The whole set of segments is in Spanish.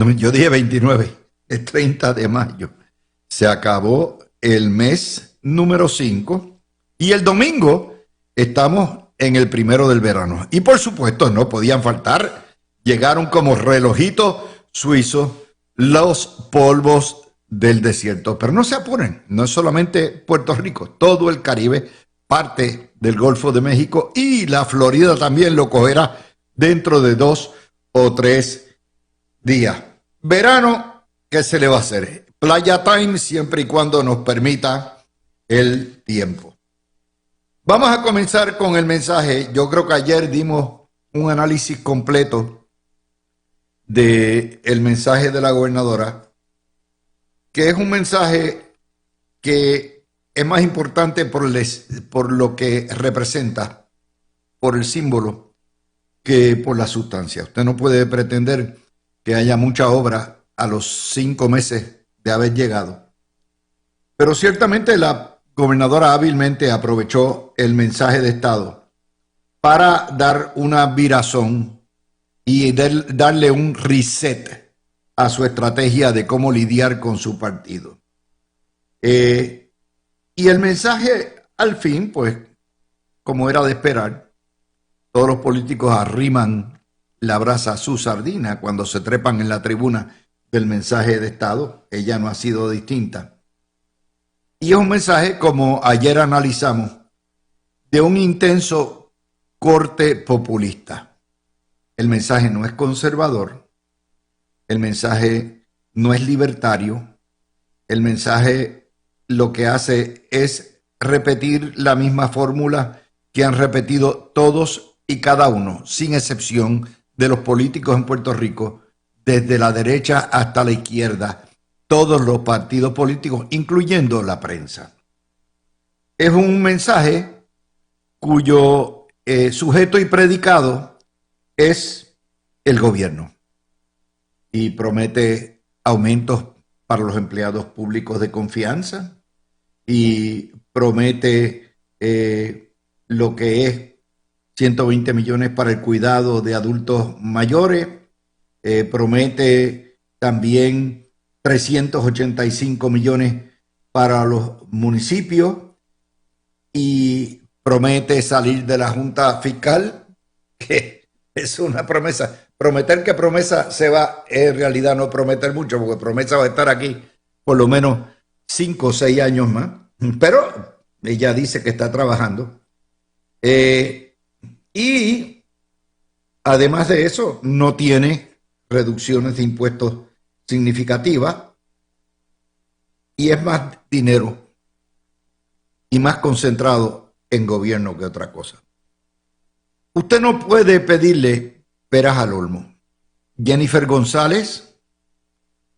No, yo dije 29, es 30 de mayo. Se acabó el mes número 5 y el domingo estamos en el primero del verano. Y por supuesto no podían faltar, llegaron como relojito suizo los polvos del desierto. Pero no se apuren, no es solamente Puerto Rico, todo el Caribe, parte del Golfo de México y la Florida también lo cogerá dentro de 2 o 3 días. Verano, ¿qué se le va a hacer? Playa time siempre y cuando nos permita el tiempo. Vamos a comenzar con el mensaje. Yo creo que ayer dimos un análisis completo del mensaje de la gobernadora, que es un mensaje que es más importante por lo que representa, por el símbolo, que por la sustancia. Usted no puede pretender que haya mucha obra a los 5 meses de haber llegado. Pero ciertamente la gobernadora hábilmente aprovechó el mensaje de Estado para dar una virazón y darle un reset a su estrategia de cómo lidiar con su partido. Y el mensaje, al fin, pues, como era de esperar, todos los políticos arriman la brasa a su sardina cuando se trepan en la tribuna del mensaje de Estado. Ella no ha sido distinta. Y es un mensaje, como ayer analizamos, de un intenso corte populista. El mensaje no es conservador, el mensaje no es libertario, el mensaje lo que hace es repetir la misma fórmula que han repetido todos y cada uno, sin excepción, de los políticos en Puerto Rico, desde la derecha hasta la izquierda, todos los partidos políticos, incluyendo la prensa. Es un mensaje cuyo sujeto y predicado es el gobierno y promete aumentos para los empleados públicos de confianza y promete lo que es 120 millones para el cuidado de adultos mayores, promete también 385 millones para los municipios y promete salir de la Junta Fiscal, que es una promesa. Prometer que promesa se va, en realidad no prometer mucho, porque promesa va a estar aquí por lo menos 5 o 6 años más, pero ella dice que está trabajando. Y además de eso, no tiene reducciones de impuestos significativas y es más dinero y más concentrado en gobierno que otra cosa. Usted no puede pedirle peras al olmo. Jennifer González,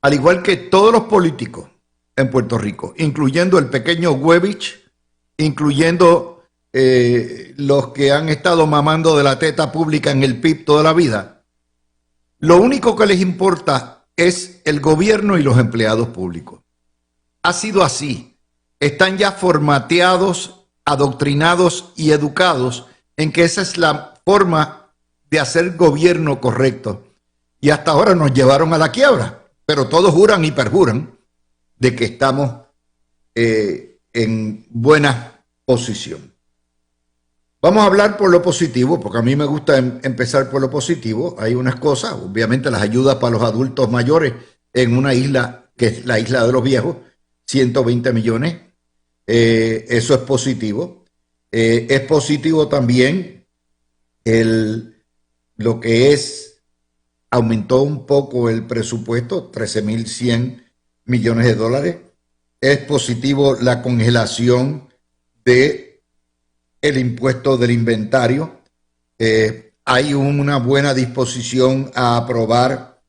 al igual que todos los políticos en Puerto Rico, incluyendo el pequeño Webich, incluyendo los que han estado mamando de la teta pública en el PIB toda la vida, lo único que les importa es el gobierno y los empleados públicos. Ha sido así. Están ya formateados, adoctrinados y educados en que esa es la forma de hacer gobierno correcto. Y hasta ahora nos llevaron a la quiebra, pero todos juran y perjuran de que estamos en buena posición. Vamos a hablar por lo positivo, porque a mí me gusta empezar por lo positivo. Hay unas cosas, obviamente las ayudas para los adultos mayores en una isla que es la isla de los viejos, 120 millones. Eso es positivo. Es positivo también lo que es, aumentó un poco el presupuesto, 13.100 millones de dólares. Es positivo la congelación de el impuesto del inventario. Hay una buena disposición a aprobar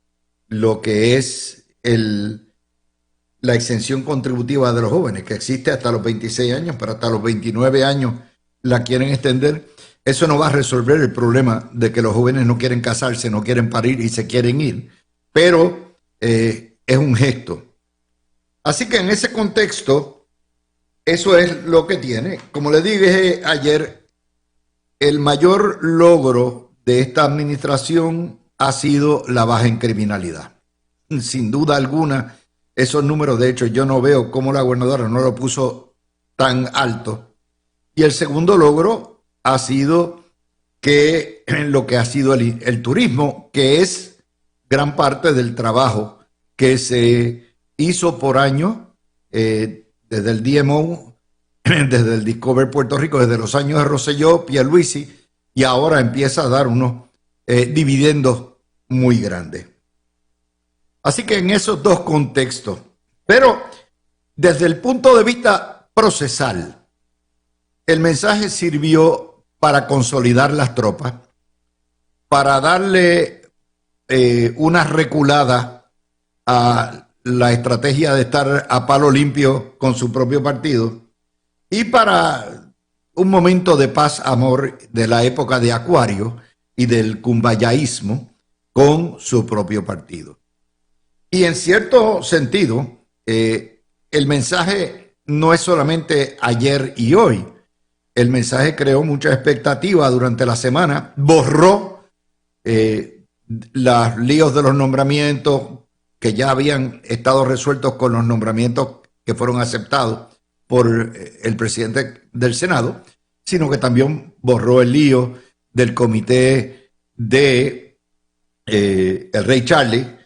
lo que es la exención contributiva de los jóvenes, que existe hasta los 26 años, pero hasta los 29 años la quieren extender. Eso no va a resolver el problema de que los jóvenes no quieren casarse, no quieren parir y se quieren ir, pero es un gesto. Así que en ese contexto, eso es lo que tiene. Como le dije ayer, el mayor logro de esta administración ha sido la baja en criminalidad. sin duda alguna, esos números, de hecho, yo no veo cómo la gobernadora no lo puso tan alto. Y el segundo logro ha sido que lo que ha sido el turismo, que es gran parte del trabajo que se hizo por año desde el DMO, desde el Discover Puerto Rico, desde los años de Rosselló, Pierluisi, y ahora empieza a dar unos dividendos muy grandes. Así que en esos dos contextos, pero desde el punto de vista procesal, el mensaje sirvió para consolidar las tropas, para darle una reculada a la estrategia de estar a palo limpio con su propio partido y para un momento de paz, amor de la época de Acuario y del cumbayaísmo con su propio partido. Y en cierto sentido, el mensaje no es solamente ayer y hoy. El mensaje creó mucha expectativa durante la semana, borró los líos de los nombramientos que ya habían estado resueltos con los nombramientos que fueron aceptados por el presidente del Senado, sino que también borró el lío del comité de el Rey Charlie.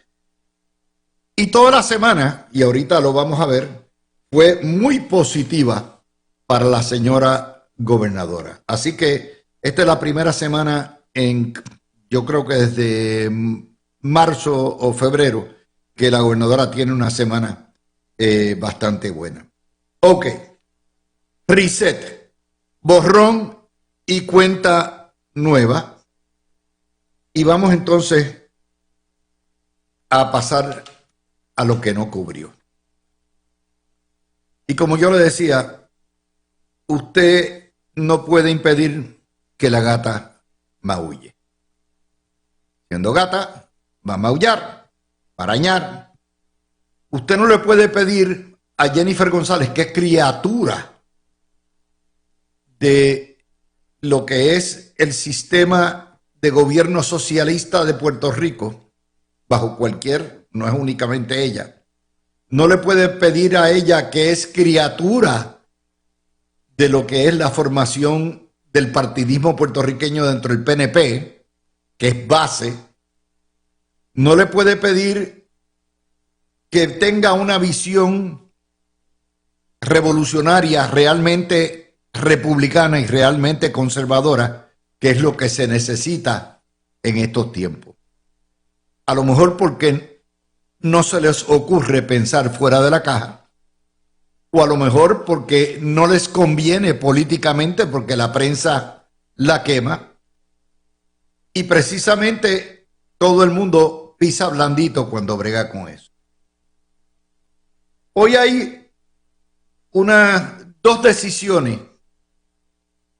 Y toda la semana, y ahorita lo vamos a ver, fue muy positiva para la señora gobernadora. Así que esta es la primera semana yo creo que desde marzo o febrero, que la gobernadora tiene una semana bastante buena. Ok, reset, borrón y cuenta nueva. Y vamos entonces a pasar a lo que no cubrió. Y como yo le decía, usted no puede impedir que la gata maulle. Siendo gata, va a maullar, va a arañar. Usted no le puede pedir a Jennifer González, que es criatura de lo que es el sistema de gobierno socialista de Puerto Rico, bajo cualquier, no es únicamente ella, no le puede pedir a ella, que es criatura de lo que es la formación del partidismo puertorriqueño dentro del PNP, que es base, no le puede pedir que tenga una visión revolucionaria, realmente republicana y realmente conservadora, que es lo que se necesita en estos tiempos. A lo mejor porque no se les ocurre pensar fuera de la caja, o a lo mejor porque no les conviene políticamente, porque la prensa la quema, y precisamente todo el mundo pisa blandito cuando brega con eso. Hoy hay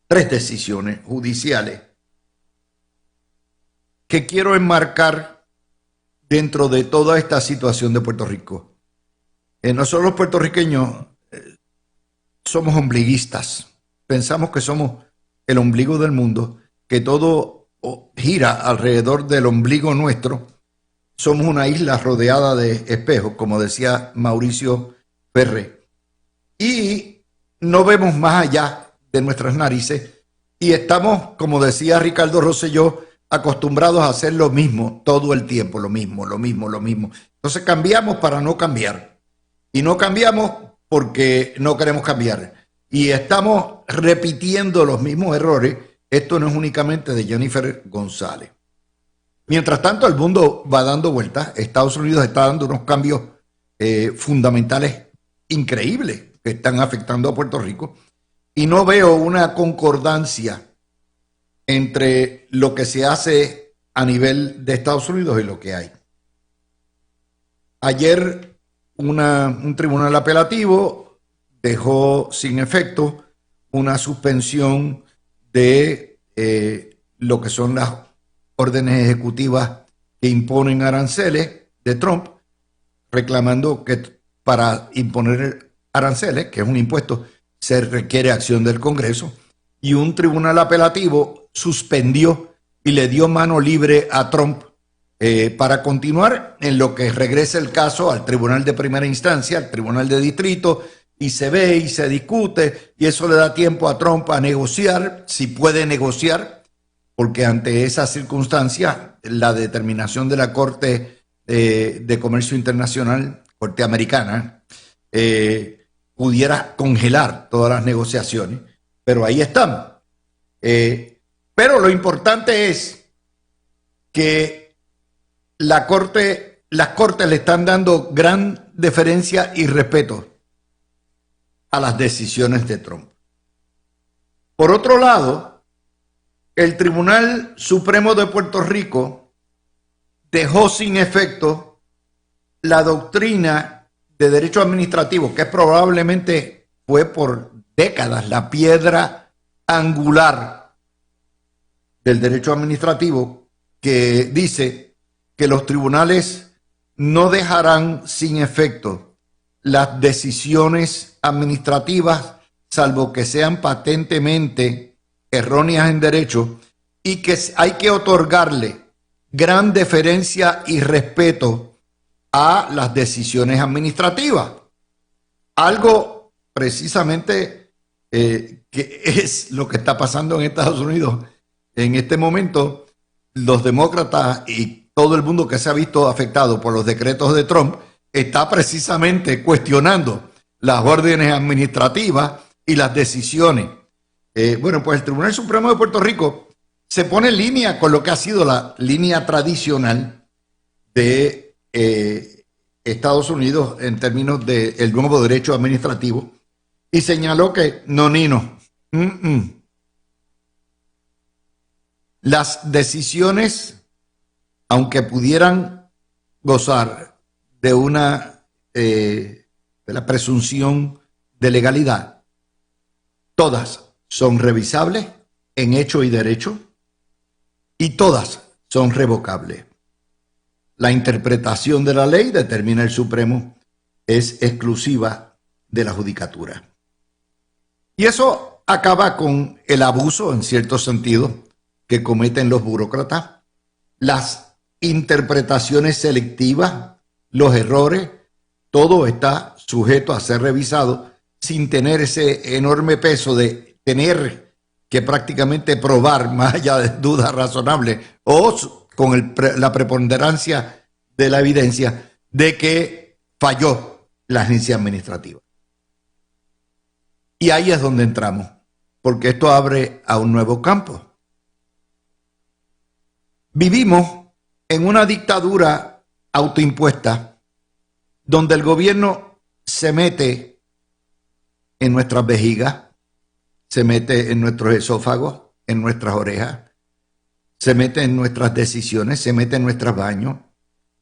tres decisiones judiciales que quiero enmarcar dentro de toda esta situación de Puerto Rico. Nosotros los puertorriqueños somos ombliguistas, pensamos que somos el ombligo del mundo, que todo gira alrededor del ombligo nuestro. Somos una isla rodeada de espejos, como decía Mauricio Ferré, y no vemos más allá de nuestras narices y estamos, como decía Ricardo Rosselló, acostumbrados a hacer lo mismo todo el tiempo, lo mismo. Entonces cambiamos para no cambiar y no cambiamos porque no queremos cambiar y estamos repitiendo los mismos errores. Esto no es únicamente de Jennifer González. Mientras tanto, el mundo va dando vueltas. Estados Unidos está dando unos cambios fundamentales increíbles que están afectando a Puerto Rico y no veo una concordancia entre lo que se hace a nivel de Estados Unidos y lo que hay. Ayer un tribunal apelativo dejó sin efecto una suspensión de lo que son las órdenes ejecutivas que imponen aranceles de Trump, reclamando que para imponer aranceles, que es un impuesto, se requiere acción del Congreso, y un tribunal apelativo suspendió y le dio mano libre a Trump para continuar en lo que regresa el caso al tribunal de primera instancia, al tribunal de distrito, y se ve y se discute, y eso le da tiempo a Trump a negociar, si puede negociar, porque ante esa circunstancia, la determinación de la Corte de Comercio Internacional, Corte Americana, pudiera congelar todas las negociaciones, pero ahí estamos. Pero lo importante es que las cortes le están dando gran deferencia y respeto a las decisiones de Trump. Por otro lado, el Tribunal Supremo de Puerto Rico dejó sin efecto la doctrina de derecho administrativo, que probablemente fue por décadas la piedra angular del derecho administrativo, que dice que los tribunales no dejarán sin efecto las decisiones administrativas, salvo que sean patentemente erróneas en derecho, y que hay que otorgarle gran deferencia y respeto a las decisiones administrativas. Algo precisamente que es lo que está pasando en Estados Unidos en este momento. Los demócratas y todo el mundo que se ha visto afectado por los decretos de Trump está precisamente cuestionando las órdenes administrativas y las decisiones. Bueno, pues el Tribunal Supremo de Puerto Rico se pone en línea con lo que ha sido la línea tradicional de Estados Unidos en términos del nuevo derecho administrativo, y señaló que no, Nino, las decisiones, aunque pudieran gozar de de la presunción de legalidad, todas son revisables en hecho y derecho, y todas son revocables. La interpretación de la ley, determina el Supremo, es exclusiva de la judicatura. Y eso acaba con el abuso, en cierto sentido, que cometen los burócratas, las interpretaciones selectivas, los errores. Todo está sujeto a ser revisado sin tener ese enorme peso de tener que prácticamente probar, más allá de dudas razonables, o con la preponderancia de la evidencia de que falló la agencia administrativa. Y ahí es donde entramos, porque esto abre a un nuevo campo. Vivimos en una dictadura autoimpuesta donde el gobierno se mete en nuestras vejigas, se mete en nuestros esófagos, en nuestras orejas, se mete en nuestras decisiones, se mete en nuestros baños.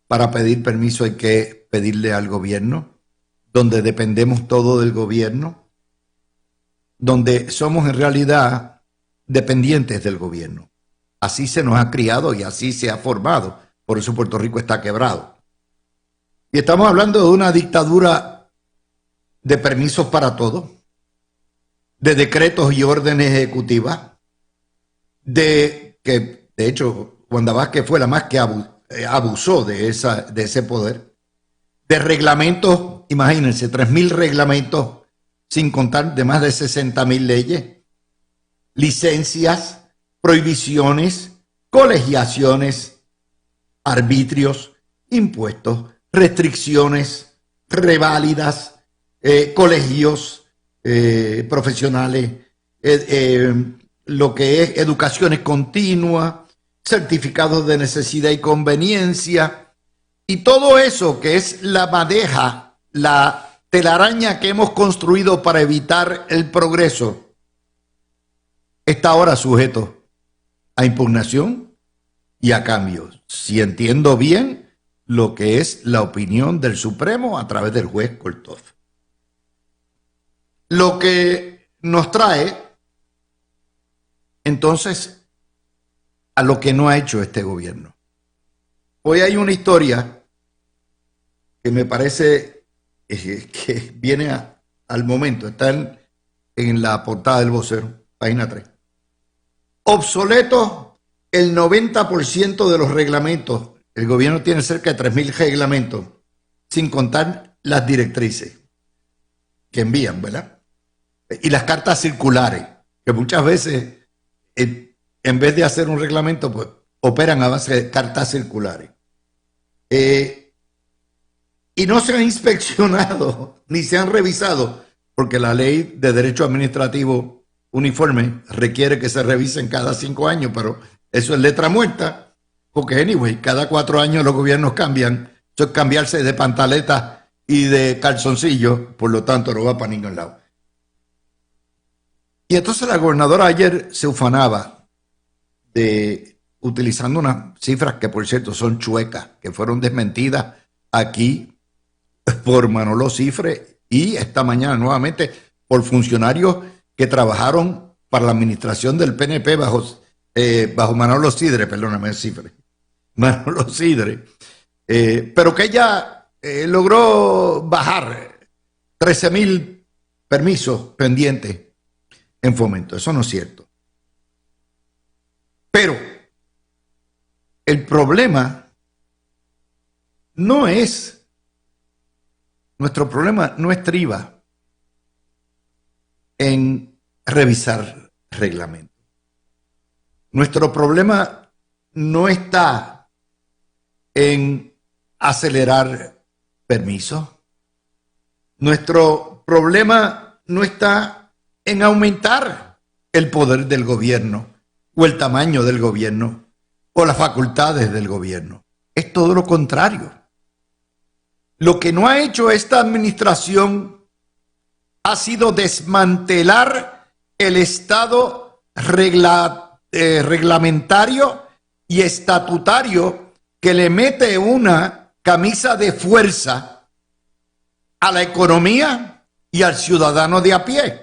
Para pedir permiso hay que pedirle al gobierno, donde dependemos todo del gobierno, donde somos en realidad dependientes del gobierno. Así se nos ha criado y así se ha formado. Por eso Puerto Rico está quebrado. Y estamos hablando de una dictadura de permisos para todo, de decretos y órdenes ejecutivas, de hecho, Wanda Vázquez fue la más que abusó de ese poder, de reglamentos, imagínense, 3,000 reglamentos, sin contar de más de 60,000 leyes, licencias, prohibiciones, colegiaciones, arbitrios, impuestos, restricciones, reválidas, colegios profesionales, lo que es educaciones continuas, certificados de necesidad y conveniencia, y todo eso que es la madeja, la telaraña que hemos construido para evitar el progreso, está ahora sujeto a impugnación y a cambios, si entiendo bien lo que es la opinión del Supremo a través del juez Korthoff. Lo que nos trae entonces a lo que no ha hecho este gobierno. Hoy hay una historia que me parece que viene al momento, está en la portada del Vocero, página 3. Obsoleto el 90% de los reglamentos el gobierno tiene cerca de 3.000 reglamentos, sin contar las directrices que envían, ¿verdad? Y las cartas circulares, que muchas veces, en vez de hacer un reglamento, pues operan a base de cartas circulares. Y no se han inspeccionado ni se han revisado, porque la ley de derecho administrativo uniforme requiere que se revisen cada 5 años, pero eso es letra muerta, porque anyway, cada 4 años los gobiernos cambian, eso es cambiarse de pantaleta y de calzoncillo, por lo tanto no va para ningún lado. Y entonces la gobernadora ayer se ufanaba de utilizando unas cifras que por cierto son chuecas, que fueron desmentidas aquí por Manolo Cifre y esta mañana nuevamente por funcionarios que trabajaron para la administración del PNP bajo Manolo Sidre, perdóname, Cifre, Manolo Sidre, pero que ella logró bajar 13.000 permisos pendientes en Fomento. Eso no es cierto. Pero el problema no es, nuestro problema no estriba en revisar reglamentos. Nuestro problema no está en acelerar permisos. Nuestro problema no está en aumentar el poder del gobierno o el tamaño del gobierno o las facultades del gobierno. Es todo lo contrario. Lo que no ha hecho esta administración ha sido desmantelar el Estado reglamentario y estatutario que le mete una camisa de fuerza a la economía y al ciudadano de a pie.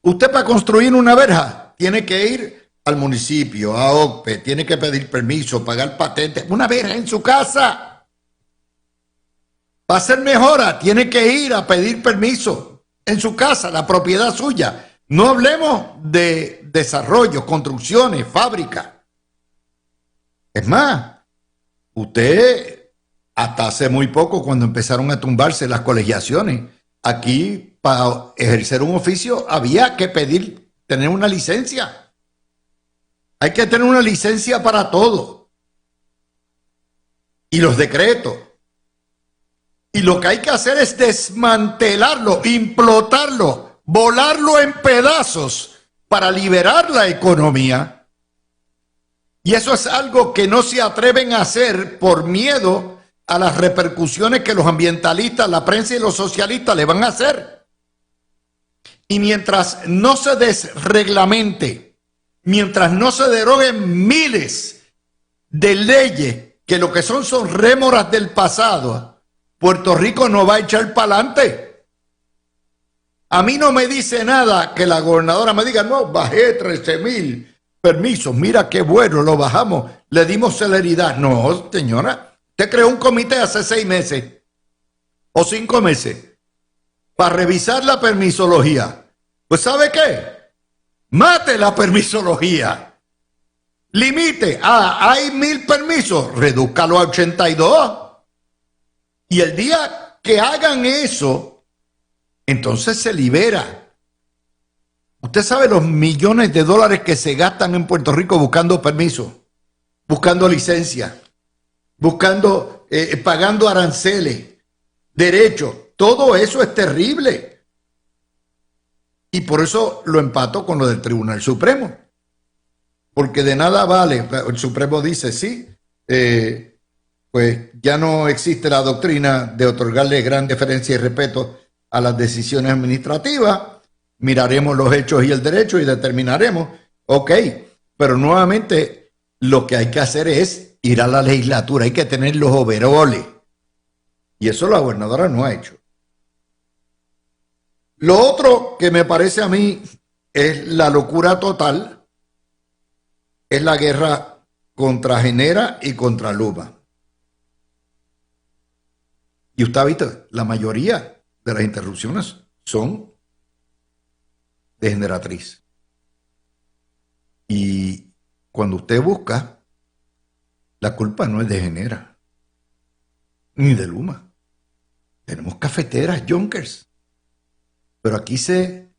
Usted para construir una verja tiene que ir al municipio, a OCPE, tiene que pedir permiso, pagar patentes. Una verja en su casa. Va a ser mejora, tiene que ir a pedir permiso en su casa, la propiedad suya. No hablemos de desarrollo, construcciones, fábricas. Es más, usted, hasta hace muy poco, cuando empezaron a tumbarse las colegiaciones, aquí para ejercer un oficio había que tener una licencia. Hay que tener una licencia para todo. Y los decretos. Y lo que hay que hacer es desmantelarlo, implotarlo, volarlo en pedazos para liberar la economía. Y eso es algo que no se atreven a hacer por miedo a las repercusiones que los ambientalistas, la prensa y los socialistas le van a hacer. Y mientras no se desreglamente, mientras no se deroguen miles de leyes que lo que son rémoras del pasado, Puerto Rico no va a echar para adelante. A mí no me dice nada que la gobernadora me diga, no, bajé 13.000 permisos, mira qué bueno, lo bajamos, le dimos celeridad. No, señora, usted creó un comité hace 6 meses o 5 meses para revisar la permisología. Pues ¿sabe qué? Mate la permisología. Limite, hay 1.000 permisos, redúzcalo a 82. Y el día que hagan eso, entonces se libera. Usted sabe los millones de dólares que se gastan en Puerto Rico buscando permisos, buscando licencia, buscando, pagando aranceles, derechos. Todo eso es terrible. Y por eso lo empato con lo del Tribunal Supremo. Porque de nada vale, el Supremo dice sí, pues ya no existe la doctrina de otorgarle gran deferencia y respeto a las decisiones administrativas, miraremos los hechos y el derecho y determinaremos, ok, pero nuevamente lo que hay que hacer es ir a la legislatura, hay que tener los overoles, y eso la gobernadora no ha hecho. Lo otro que me parece a mí es la locura total, es la guerra contra Genera y contra Luma. Y usted ha visto, la mayoría de las interrupciones son de generatriz. Y cuando usted busca La culpa no es de Genera, ni de Luma. Tenemos cafeteras, Junkers. Pero aquí se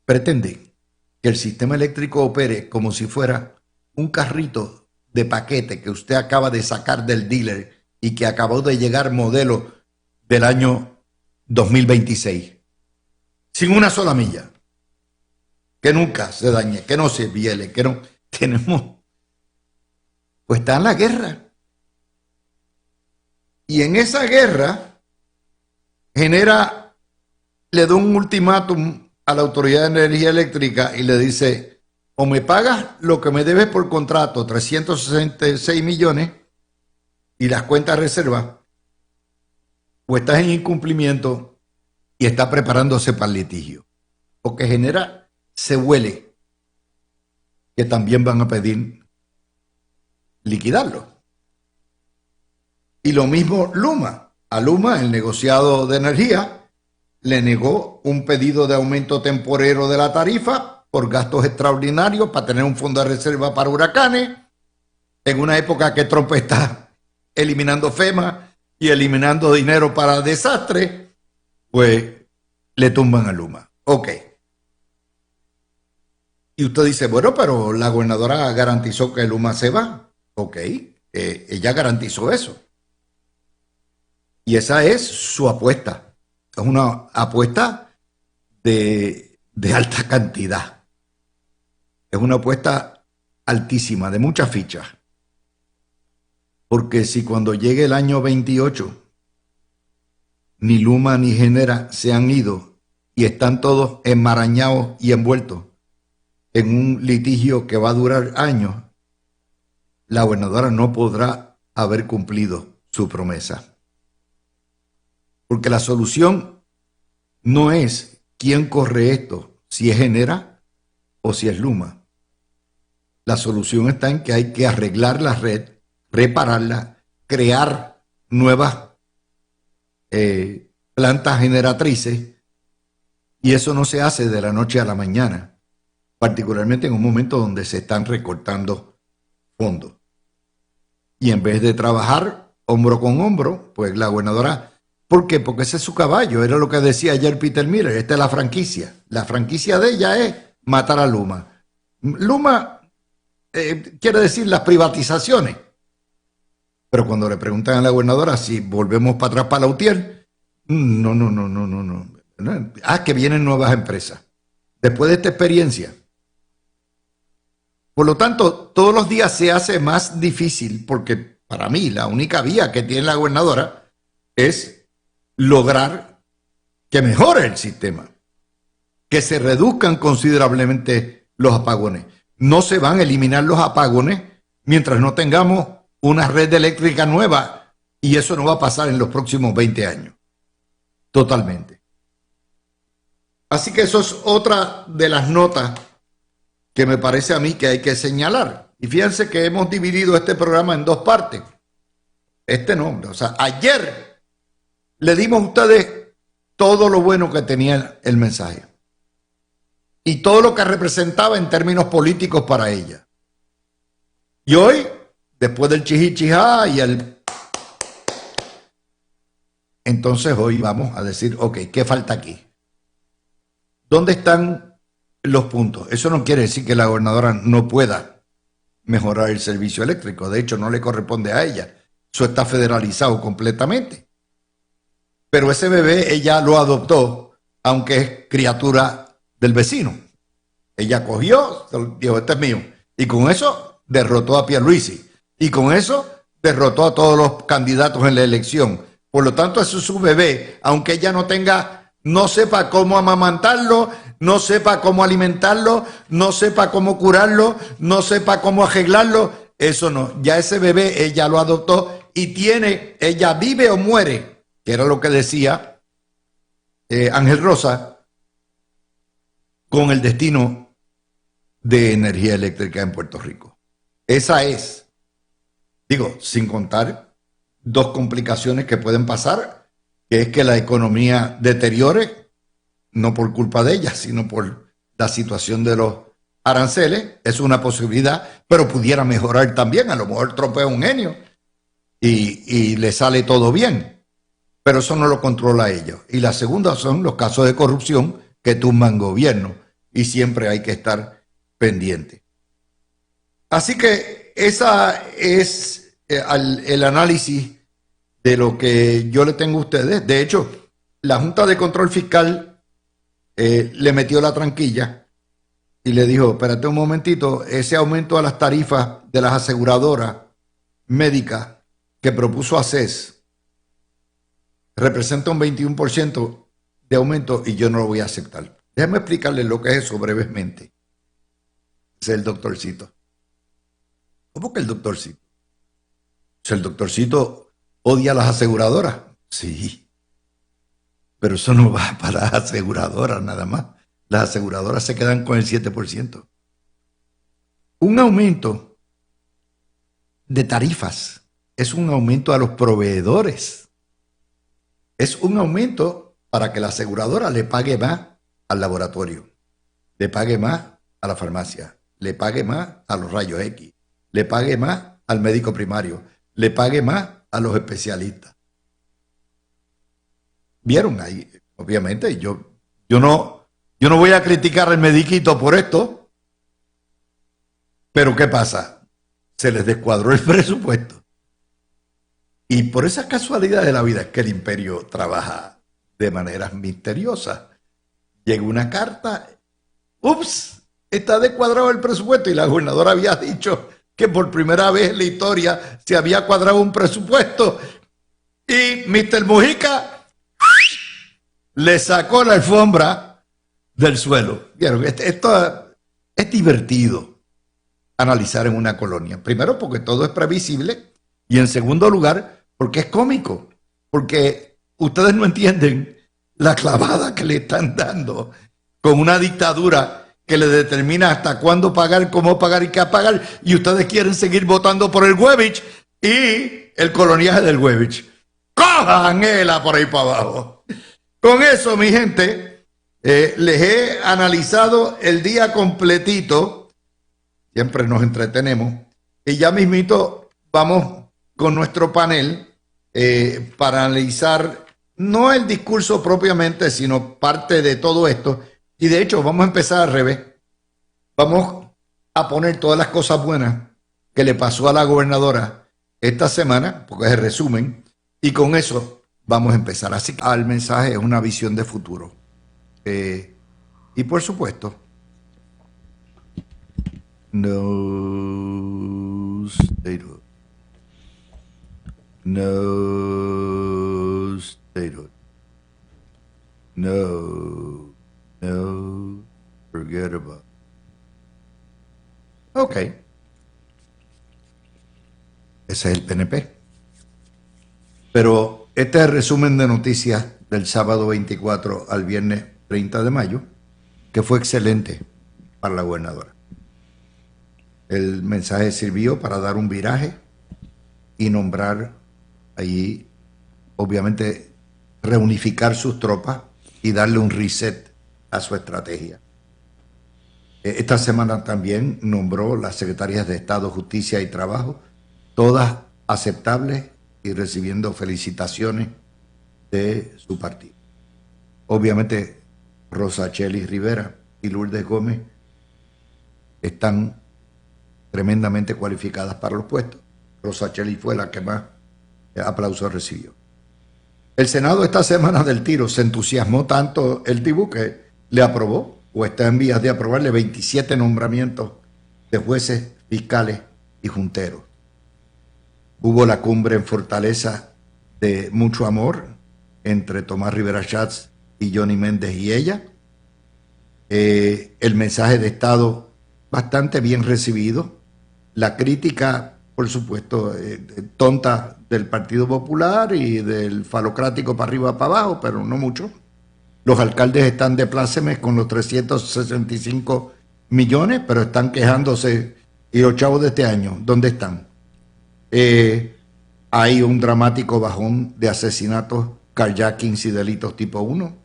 pretende que el sistema eléctrico opere como si fuera un carrito de paquete que usted acaba de sacar del dealer y que acabó de llegar modelo del año 2026. Sin una sola milla. Que nunca se dañe, que no se viele, que no tenemos. Pues está en la guerra. Y en esa guerra Genera, le da un ultimátum a la Autoridad de Energía Eléctrica y le dice, o me pagas lo que me debes por contrato, 366 millones, y las cuentas reservas, o estás en incumplimiento y está preparándose para el litigio. Porque Genera se huele que también van a pedir liquidarlo. Y lo mismo Luma. A Luma, el negociado de energía, le negó un pedido de aumento temporero de la tarifa por gastos extraordinarios para tener un fondo de reserva para huracanes, en una época que Trump está eliminando FEMA y eliminando dinero para desastres, pues le tumban a Luma. Ok. Y usted dice, bueno, pero la gobernadora garantizó que Luma se va. Ok, ella garantizó eso. Y esa es su apuesta. Es una apuesta de alta cantidad. Es una apuesta altísima, de muchas fichas. Porque si cuando llegue el año 28, ni Luma ni Genera se han ido y están todos enmarañados y envueltos en un litigio que va a durar años, la gobernadora no podrá haber cumplido su promesa. Porque la solución no es quién corre esto, si es Genera o si es Luma. La solución está en que hay que arreglar la red, repararla, crear nuevas plantas generatrices, y eso no se hace de la noche a la mañana, particularmente en un momento donde se están recortando fondos. Y en vez de trabajar hombro con hombro, pues la gobernadora... ¿Por qué? Porque ese es su caballo, era lo que decía ayer Peter Miller, esta es la franquicia. La franquicia de ella es matar a Luma. Luma quiere decir las privatizaciones. Pero cuando le preguntan a la gobernadora si volvemos para atrás para Lautier, no. Ah, que vienen nuevas empresas. Después de esta experiencia. Por lo tanto, todos los días se hace más difícil porque para mí la única vía que tiene la gobernadora es lograr que mejore el sistema, que se reduzcan considerablemente los apagones. No se van a eliminar los apagones mientras no tengamos una red eléctrica nueva, y eso no va a pasar en los próximos 20 años. Totalmente. Así que eso es otra de las notas que me parece a mí que hay que señalar. Y fíjense que hemos dividido este programa en dos partes. O sea, ayer le dimos a ustedes todo lo bueno que tenía el mensaje y todo lo que representaba en términos políticos para ella. Y hoy, después del chihichijá y entonces hoy vamos a decir, ok, ¿qué falta aquí? ¿Dónde están los puntos? Eso no quiere decir que la gobernadora no pueda mejorar el servicio eléctrico. De hecho, no le corresponde a ella. Eso está federalizado completamente. Pero ese bebé ella lo adoptó, aunque es criatura del vecino. Ella cogió, dijo, este es mío. Y con eso derrotó a Pierluisi. Y con eso derrotó a todos los candidatos en la elección. Por lo tanto, eso es su bebé, aunque ella no sepa cómo amamantarlo, no sepa cómo alimentarlo, no sepa cómo curarlo, no sepa cómo arreglarlo. Eso no, ya ese bebé ella lo adoptó y ella vive o muere, que era lo que decía Ángel Rosa, con el destino de energía eléctrica en Puerto Rico. Esa es, sin contar dos complicaciones que pueden pasar, que es que la economía deteriore, no por culpa de ella, sino por la situación de los aranceles, es una posibilidad, pero pudiera mejorar también. A lo mejor Trump es un genio y le sale todo bien, pero eso no lo controla ellos. Y la segunda son los casos de corrupción que tumban gobierno y siempre hay que estar pendiente. Así que esa es el análisis de lo que yo le tengo a ustedes. De hecho, la Junta de Control Fiscal le metió la tranquilla y le dijo, espérate un momentito, ese aumento a las tarifas de las aseguradoras médicas que propuso ACES representa un 21% de aumento y yo no lo voy a aceptar. Déjame explicarles lo que es eso brevemente. Es el doctorcito. ¿Cómo que el doctorcito? ¿El doctorcito odia a las aseguradoras? Sí, pero eso no va para las aseguradoras nada más. Las aseguradoras se quedan con el 7%. Un aumento de tarifas es un aumento a los proveedores. Es un aumento para que la aseguradora le pague más al laboratorio, le pague más a la farmacia, le pague más a los rayos X, le pague más al médico primario, le pague más a los especialistas. ¿Vieron ahí? Obviamente, yo no voy a criticar al mediquito por esto, pero ¿qué pasa? Se les descuadró el presupuesto. Y por esa casualidad de la vida es que el imperio trabaja de maneras misteriosas. Llega una carta, ups, está descuadrado el presupuesto y la gobernadora había dicho que por primera vez en la historia se había cuadrado un presupuesto y Mr. Mujica le sacó la alfombra del suelo. ¿Vieron? Esto es divertido analizar en una colonia. Primero porque todo es previsible y en segundo lugar porque es cómico, porque ustedes no entienden la clavada que le están dando con una dictadura que le determina hasta cuándo pagar, cómo pagar y qué pagar, y ustedes quieren seguir votando por el Huevich y el coloniaje del Huevich. ¡Cójanela por ahí para abajo! Con eso, mi gente, les he analizado el día completito, siempre nos entretenemos, y ya mismito vamos con nuestro panel para analizar no el discurso propiamente, sino parte de todo esto. Y de hecho vamos a empezar al revés. Vamos a poner todas las cosas buenas que le pasó a la gobernadora esta semana, porque es el resumen, y con eso vamos a empezar. Así que el mensaje es una visión de futuro. Y por supuesto, no statehood. No statehood. No, forget about it. Ok. Ese es el PNP. Pero este es el resumen de noticias del sábado 24 al viernes 30 de mayo, que fue excelente para la gobernadora. El mensaje sirvió para dar un viraje y nombrar allí, obviamente, reunificar sus tropas y darle un reset a su estrategia. Esta semana también nombró las secretarias de Estado, Justicia y Trabajo, todas aceptables y recibiendo felicitaciones de su partido. Obviamente, Rosacheli Rivera y Lourdes Gómez están tremendamente cualificadas para los puestos. Rosacheli fue la que más aplausos recibió. El Senado esta semana del tiro se entusiasmó tanto el TIBU que le aprobó o está en vías de aprobarle 27 nombramientos de jueces, fiscales y junteros. Hubo la cumbre en Fortaleza de mucho amor entre Tomás Rivera Schatz y Johnny Méndez y ella. El mensaje de Estado bastante bien recibido. La crítica, por supuesto, tonta del Partido Popular y del falocrático para arriba para abajo, pero no mucho. Los alcaldes están de plácemes con los 365 millones, pero están quejándose. ¿Y los chavos de este año? ¿Dónde están? Hay un dramático bajón de asesinatos, carjackings y delitos tipo 1.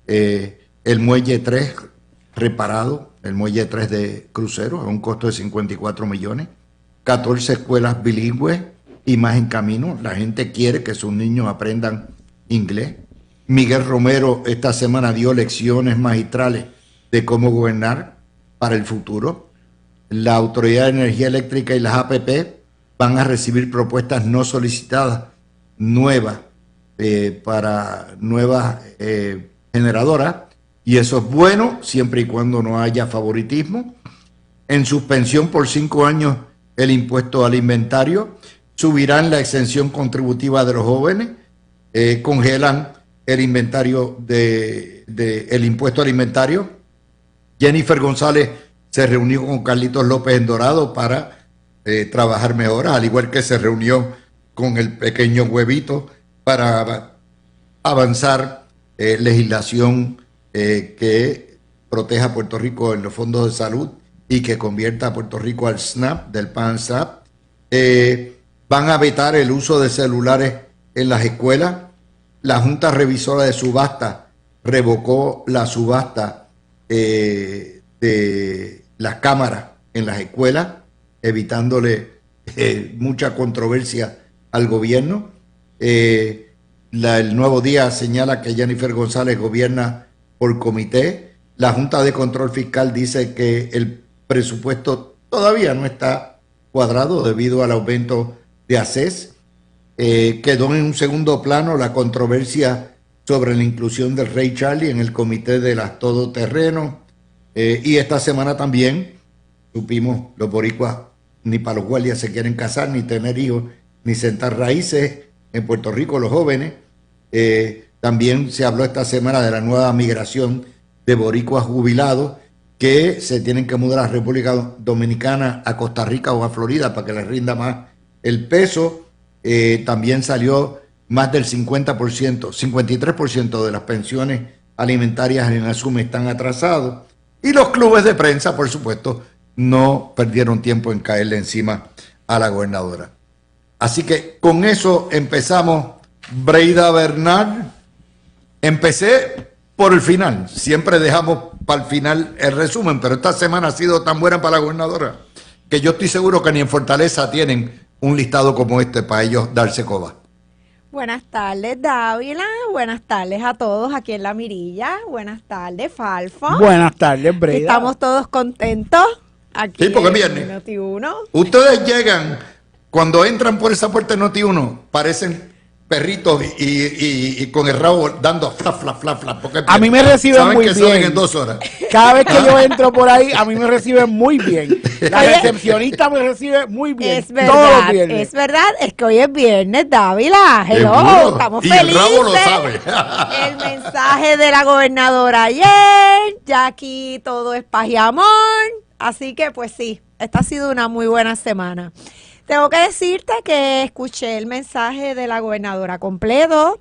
El muelle 3 reparado el muelle 3 de cruceros, a un costo de 54 millones, 14 escuelas bilingües y más en camino. La gente quiere que sus niños aprendan inglés. Miguel Romero esta semana dio lecciones magistrales de cómo gobernar para el futuro. La Autoridad de Energía Eléctrica y las APP van a recibir propuestas no solicitadas nuevas para nuevas generadoras, y eso es bueno siempre y cuando no haya favoritismo. En suspensión por 5 años el impuesto al inventario, subirán la exención contributiva de los jóvenes, congelan el inventario el impuesto al inventario. Jennifer González se reunió con Carlitos López en Dorado para trabajar mejoras, al igual que se reunió con el pequeño Huevito para avanzar legislación que proteja a Puerto Rico en los fondos de salud y que convierta a Puerto Rico al SNAP, del PAN SNAP. Van a vetar el uso de celulares en las escuelas. La Junta Revisora de Subasta revocó la subasta de las cámaras en las escuelas, evitándole mucha controversia al gobierno. El Nuevo Día señala que Jennifer González gobierna por comité. La Junta de Control Fiscal dice que el presupuesto todavía no está cuadrado debido al aumento de ACES. Quedó en un segundo plano la controversia sobre la inclusión del Rey Charlie en el comité de las todoterrenos. Y esta semana también supimos, los boricuas ni para los guardias se quieren casar, ni tener hijos, ni sentar raíces en Puerto Rico los jóvenes. También se habló esta semana de la nueva migración de boricuas jubilados que se tienen que mudar a la República Dominicana, a Costa Rica o a Florida para que les rinda más el peso. También salió más del 50%, 53% de las pensiones alimentarias en Asume están atrasados. Y los clubes de prensa, por supuesto, no perdieron tiempo en caerle encima a la gobernadora. Así que con eso empezamos. Breida Bernal, empecé por el final. Siempre dejamos para el final el resumen, pero esta semana ha sido tan buena para la gobernadora que yo estoy seguro que ni en Fortaleza tienen un listado como este para ellos darse coba. Buenas tardes, Dávila. Buenas tardes a todos aquí en La Mirilla. Buenas tardes, Falfo. Buenas tardes, Breida. Estamos todos contentos aquí Sí, porque es en viernes. Noti1. Ustedes llegan, cuando entran por esa puerta de Noti1, parecen perritos y con el rabo dando flap, flap, flap, flap. Porque a mí me reciben saben muy que bien. salen en 2 horas. Cada vez que yo entro por ahí, a mí me reciben muy bien. La recepcionista me recibe muy bien. Es Todos los verdad, viernes. es verdad, es que hoy es viernes, Dávila. Hello, Seguro. estamos Y felices. el rabo lo sabe. El mensaje de la gobernadora ayer, ya aquí todo es paz y amor. Así que pues sí, esta ha sido una muy buena semana. Tengo que decirte que escuché el mensaje de la gobernadora completo.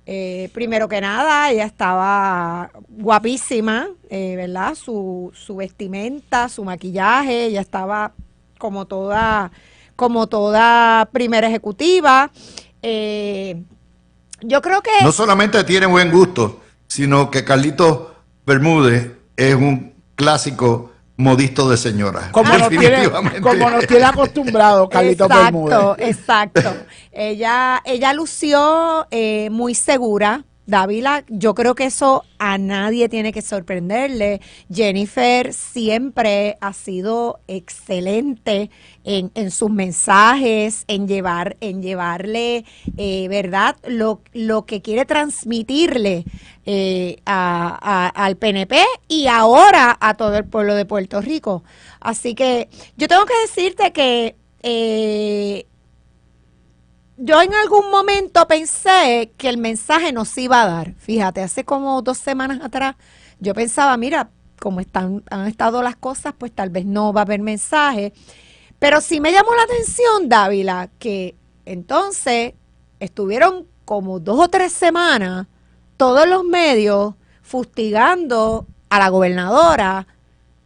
Primero que nada, ella estaba guapísima, ¿verdad? Su vestimenta, su maquillaje, ella estaba como toda primera ejecutiva. Yo creo que... No solamente tiene buen gusto, sino que Carlito Bermúdez es un clásico modisto de señora. Como nos tiene acostumbrados, Carlitos Bermúdez. Exacto. Ella lució muy segura. Dávila, yo creo que eso a nadie tiene que sorprenderle. Jennifer siempre ha sido excelente en sus mensajes, en llevarle, ¿verdad? Lo que quiere transmitirle al PNP y ahora a todo el pueblo de Puerto Rico. Así que yo tengo que decirte que yo en algún momento pensé que el mensaje nos iba a dar. Fíjate, hace como 2 semanas atrás yo pensaba, mira, como han estado las cosas, pues tal vez no va a haber mensaje. Pero sí me llamó la atención, Dávila, que entonces estuvieron como 2 o 3 semanas todos los medios fustigando a la gobernadora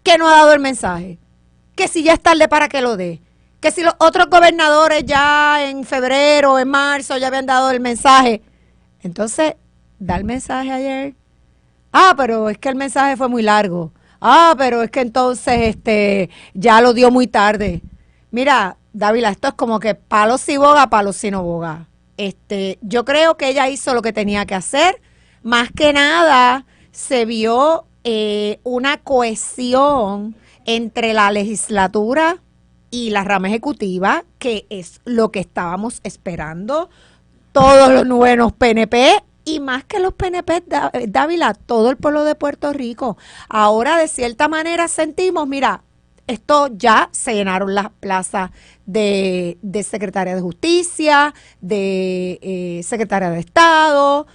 que no ha dado el mensaje, que si ya es tarde para que lo dé, que si los otros gobernadores ya en febrero, en marzo ya habían dado el mensaje. Entonces, da el mensaje ayer. Ah, pero es que el mensaje fue muy largo. pero es que entonces ya lo dio muy tarde. Mira, Dávila, esto es como que palo si boga, palo si no boga. Yo creo que ella hizo lo que tenía que hacer. Más que nada se vio una cohesión entre la legislatura y la rama ejecutiva, que es lo que estábamos esperando todos los buenos PNP y más que los PNP, Dávila, todo el pueblo de Puerto Rico. Ahora, de cierta manera, sentimos, mira, esto ya se llenaron las plazas de secretaria de Justicia, de secretaria de Estado.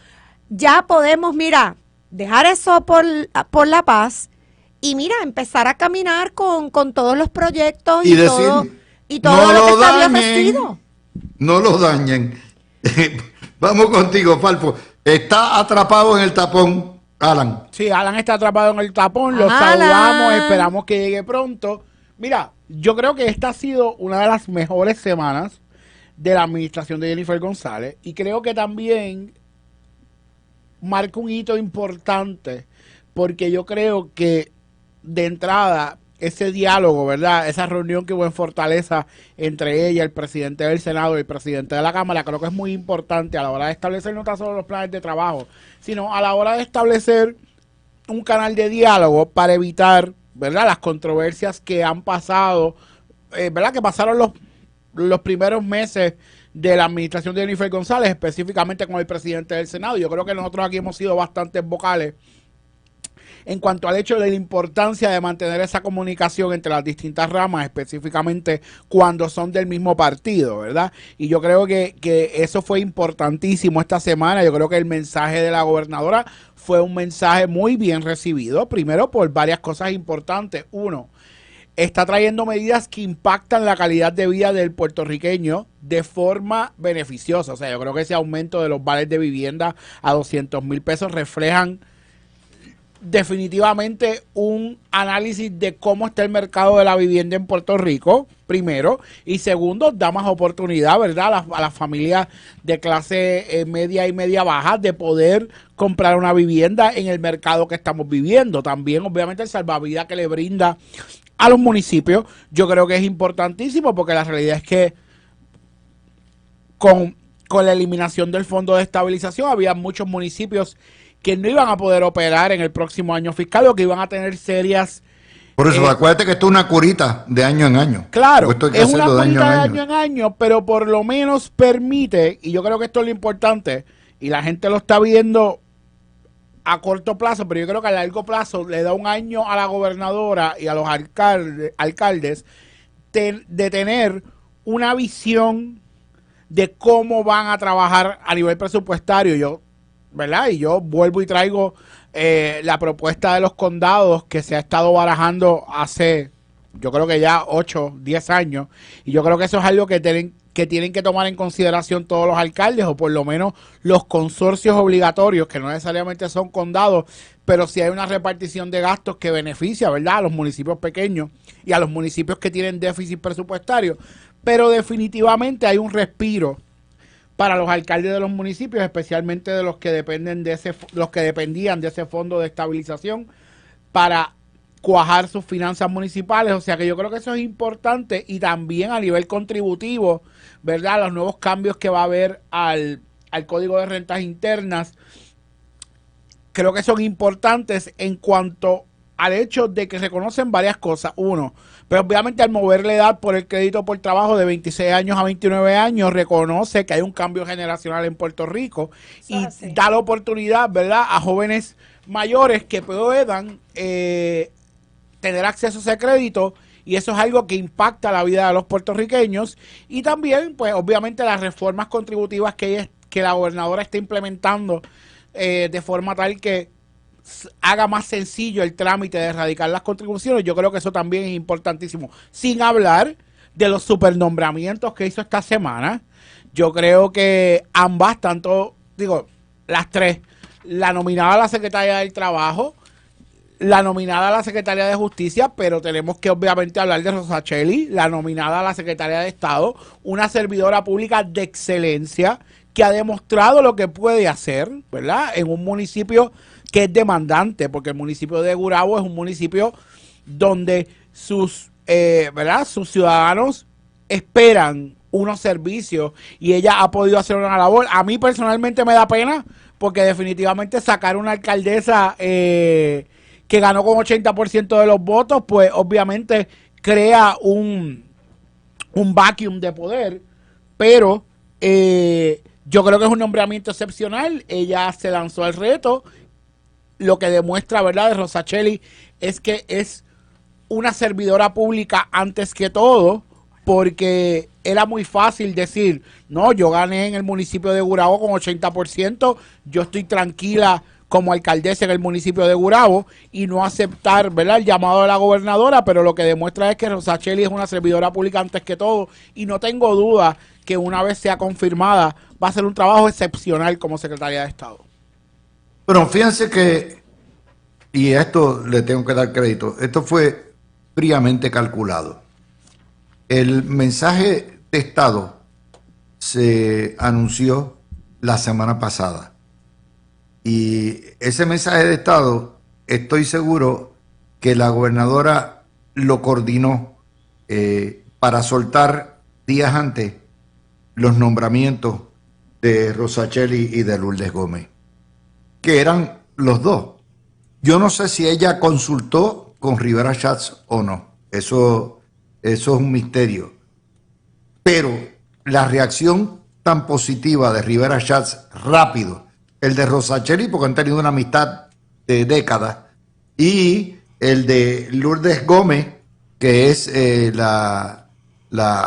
Ya podemos, mira, dejar eso por la paz y, mira, empezar a caminar con todos los proyectos y decir, todo lo que está bien vestido. No lo dañen. Vamos contigo, Falfo. Está atrapado en el tapón, Alan. Sí, Alan está atrapado en el tapón, lo saludamos, esperamos que llegue pronto. Mira, yo creo que esta ha sido una de las mejores semanas de la administración de Jennifer González y creo que también marca un hito importante porque yo creo que de entrada ese diálogo, ¿verdad? Esa reunión que hubo en Fortaleza entre ella, el presidente del Senado y el presidente de la Cámara, creo que es muy importante a la hora de establecer no tan solo los planes de trabajo, sino a la hora de establecer un canal de diálogo para evitar, ¿verdad?, las controversias que han pasado, ¿verdad?, que pasaron los primeros meses de la administración de Jennifer González, específicamente con el presidente del Senado. Yo creo que nosotros aquí hemos sido bastante vocales en cuanto al hecho de la importancia de mantener esa comunicación entre las distintas ramas, específicamente cuando son del mismo partido, ¿verdad? Y yo creo que eso fue importantísimo esta semana. Yo creo que el mensaje de la gobernadora fue un mensaje muy bien recibido, primero por varias cosas importantes. Uno, está trayendo medidas que impactan la calidad de vida del puertorriqueño de forma beneficiosa. O sea, yo creo que ese aumento de los vales de vivienda a 200,000 pesos reflejan definitivamente un análisis de cómo está el mercado de la vivienda en Puerto Rico, primero, y segundo, da más oportunidad, ¿verdad?, a las familias de clase media y media baja de poder comprar una vivienda en el mercado que estamos viviendo. También, obviamente, el salvavidas que le brinda a los municipios, yo creo que es importantísimo, porque la realidad es que con la eliminación del Fondo de Estabilización había muchos municipios que no iban a poder operar en el próximo año fiscal o que iban a tener serias... Por eso, acuérdate que esto es una curita de año en año. Claro, es una curita de año en año, pero por lo menos permite, y yo creo que esto es lo importante, y la gente lo está viendo a corto plazo, pero yo creo que a largo plazo le da un año a la gobernadora y a los alcaldes de tener una visión de cómo van a trabajar a nivel presupuestario. ¿Verdad? Y yo vuelvo y traigo la propuesta de los condados que se ha estado barajando hace, yo creo que ya 8, 10 años, y yo creo que eso es algo que tienen que tomar en consideración todos los alcaldes, o por lo menos los consorcios obligatorios, que no necesariamente son condados, pero sí hay una repartición de gastos que beneficia, ¿verdad?, a los municipios pequeños y a los municipios que tienen déficit presupuestario, pero definitivamente hay un respiro para los alcaldes de los municipios, especialmente de los que dependían de ese fondo de estabilización, para cuajar sus finanzas municipales. O sea que yo creo que eso es importante, y también a nivel contributivo, ¿verdad?, los nuevos cambios que va a haber al Código de Rentas Internas, creo que son importantes en cuanto al hecho de que reconocen varias cosas. Uno, pero obviamente al mover la edad por el crédito por trabajo de 26 años a 29 años, reconoce que hay un cambio generacional en Puerto Rico y da la oportunidad, ¿verdad?, a jóvenes mayores que puedan tener acceso a ese crédito, y eso es algo que impacta la vida de los puertorriqueños. Y también, pues obviamente, las reformas contributivas que la gobernadora está implementando de forma tal que haga más sencillo el trámite de erradicar las contribuciones. Yo creo que eso también es importantísimo. Sin hablar de los supernombramientos que hizo esta semana. Yo creo que ambas, las tres, la nominada a la Secretaría del Trabajo, la nominada a la Secretaría de Justicia, pero tenemos que obviamente hablar de Rosacheli, la nominada a la Secretaría de Estado, una servidora pública de excelencia que ha demostrado lo que puede hacer, ¿verdad? En un municipio que es demandante, porque el municipio de Gurabo es un municipio donde ¿verdad? Sus ciudadanos esperan unos servicios y ella ha podido hacer una labor. A mí personalmente me da pena porque definitivamente sacar una alcaldesa que ganó con 80% de los votos, pues obviamente crea un vacuum de poder, pero yo creo que es un nombramiento excepcional. Ella se lanzó al reto. Lo que demuestra, ¿verdad?, de Rosachelli es que es una servidora pública antes que todo, porque era muy fácil decir, no, yo gané en el municipio de Gurabo con 80%, yo estoy tranquila como alcaldesa en el municipio de Gurabo, y no aceptar, ¿verdad?, el llamado de la gobernadora. Pero lo que demuestra es que Rosachelli es una servidora pública antes que todo, y no tengo duda que una vez sea confirmada va a ser un trabajo excepcional como secretaria de Estado. Bueno, fíjense que, y a esto le tengo que dar crédito, esto fue fríamente calculado. El mensaje de Estado se anunció la semana pasada. Y ese mensaje de Estado, estoy seguro que la gobernadora lo coordinó para soltar días antes los nombramientos de Rosachelli y de Lourdes Gómez, que eran los dos. Yo no sé si ella consultó con Rivera Schatz o no. Eso es un misterio. Pero la reacción tan positiva de Rivera Schatz rápido, el de Rosachelli porque han tenido una amistad de décadas, y el de Lourdes Gómez, que es la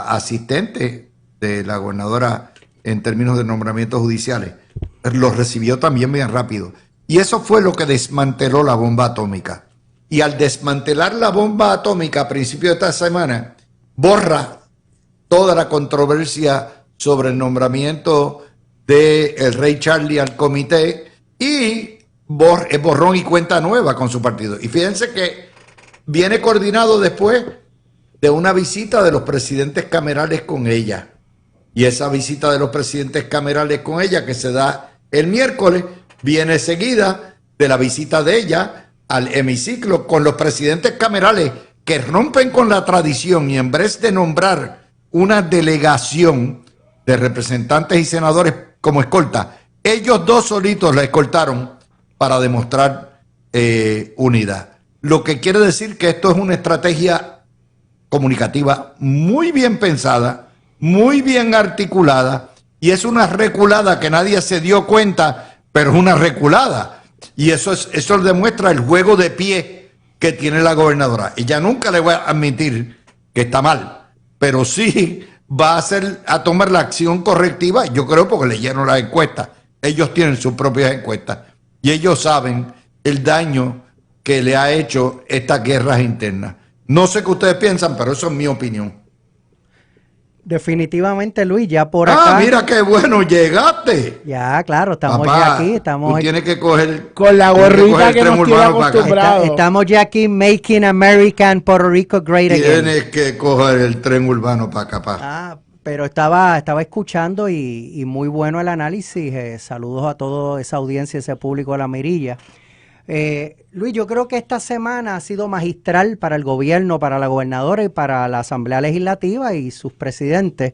asistente de la gobernadora en términos de nombramientos judiciales, lo recibió también bien rápido. Y eso fue lo que desmanteló la bomba atómica. Y al desmantelar la bomba atómica a principios de esta semana, borra toda la controversia sobre el nombramiento del rey Charlie al comité, y borrón y cuenta nueva con su partido. Y fíjense que viene coordinado después de una visita de los presidentes camerales con ella. Y esa visita de los presidentes camerales con ella, que se da el miércoles, viene seguida de la visita de ella al hemiciclo con los presidentes camerales, que rompen con la tradición, y en vez de nombrar una delegación de representantes y senadores como escolta, ellos dos solitos la escoltaron para demostrar unidad. Lo que quiere decir que esto es una estrategia comunicativa muy bien pensada, muy bien articulada, y es una reculada que nadie se dio cuenta, pero es una reculada. Y eso demuestra el juego de pie que tiene la gobernadora. Ella nunca le voy a admitir que está mal, pero sí va a tomar la acción correctiva, yo creo, porque leyeron las encuestas. Ellos tienen sus propias encuestas y ellos saben el daño que le ha hecho estas guerras internas. No sé qué ustedes piensan, pero eso es mi opinión. Definitivamente, Luis, ya por acá. Ah, mira qué bueno, llegaste. Ya, claro, estamos Papá, ya aquí. Estamos tienes que coger con la gorrita que nos tiene acostumbrado. Estamos ya aquí, Making America and Puerto Rico Great Again. Tienes que coger el tren urbano para acá, papá. Ah, pero estaba escuchando y muy bueno el análisis. Saludos a toda esa audiencia, ese público de La Mirilla. Luis, yo creo que esta semana ha sido magistral para el gobierno, para la gobernadora y para la Asamblea Legislativa y sus presidentes,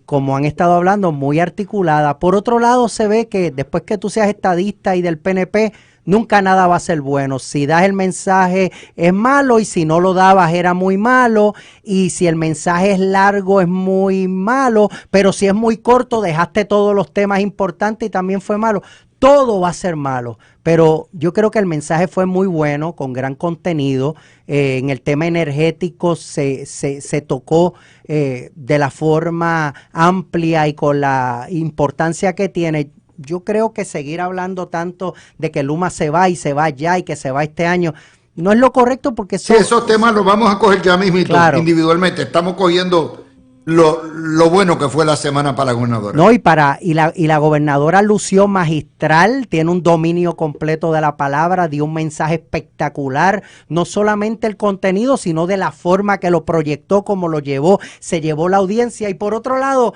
como han estado hablando, muy articulada. Por otro lado, se ve que después que tú seas estadista y del PNP, nunca nada va a ser bueno. Si das el mensaje es malo, y si no lo dabas era muy malo, y si el mensaje es largo es muy malo, pero si es muy corto dejaste todos los temas importantes y también fue malo. Todo va a ser malo, pero yo creo que el mensaje fue muy bueno, con gran contenido. En el tema energético se tocó de la forma amplia y con la importancia que tiene. Yo creo que seguir hablando tanto de que Luma se va y se va ya y que se va este año no es lo correcto, porque sí, esos temas los vamos a coger ya mismito, claro, individualmente. Estamos cogiendo lo bueno que fue la semana para la gobernadora. No, y la gobernadora lució magistral, tiene un dominio completo de la palabra, dio un mensaje espectacular, no solamente el contenido, sino de la forma que lo proyectó, como lo llevó, se llevó la audiencia. Y por otro lado,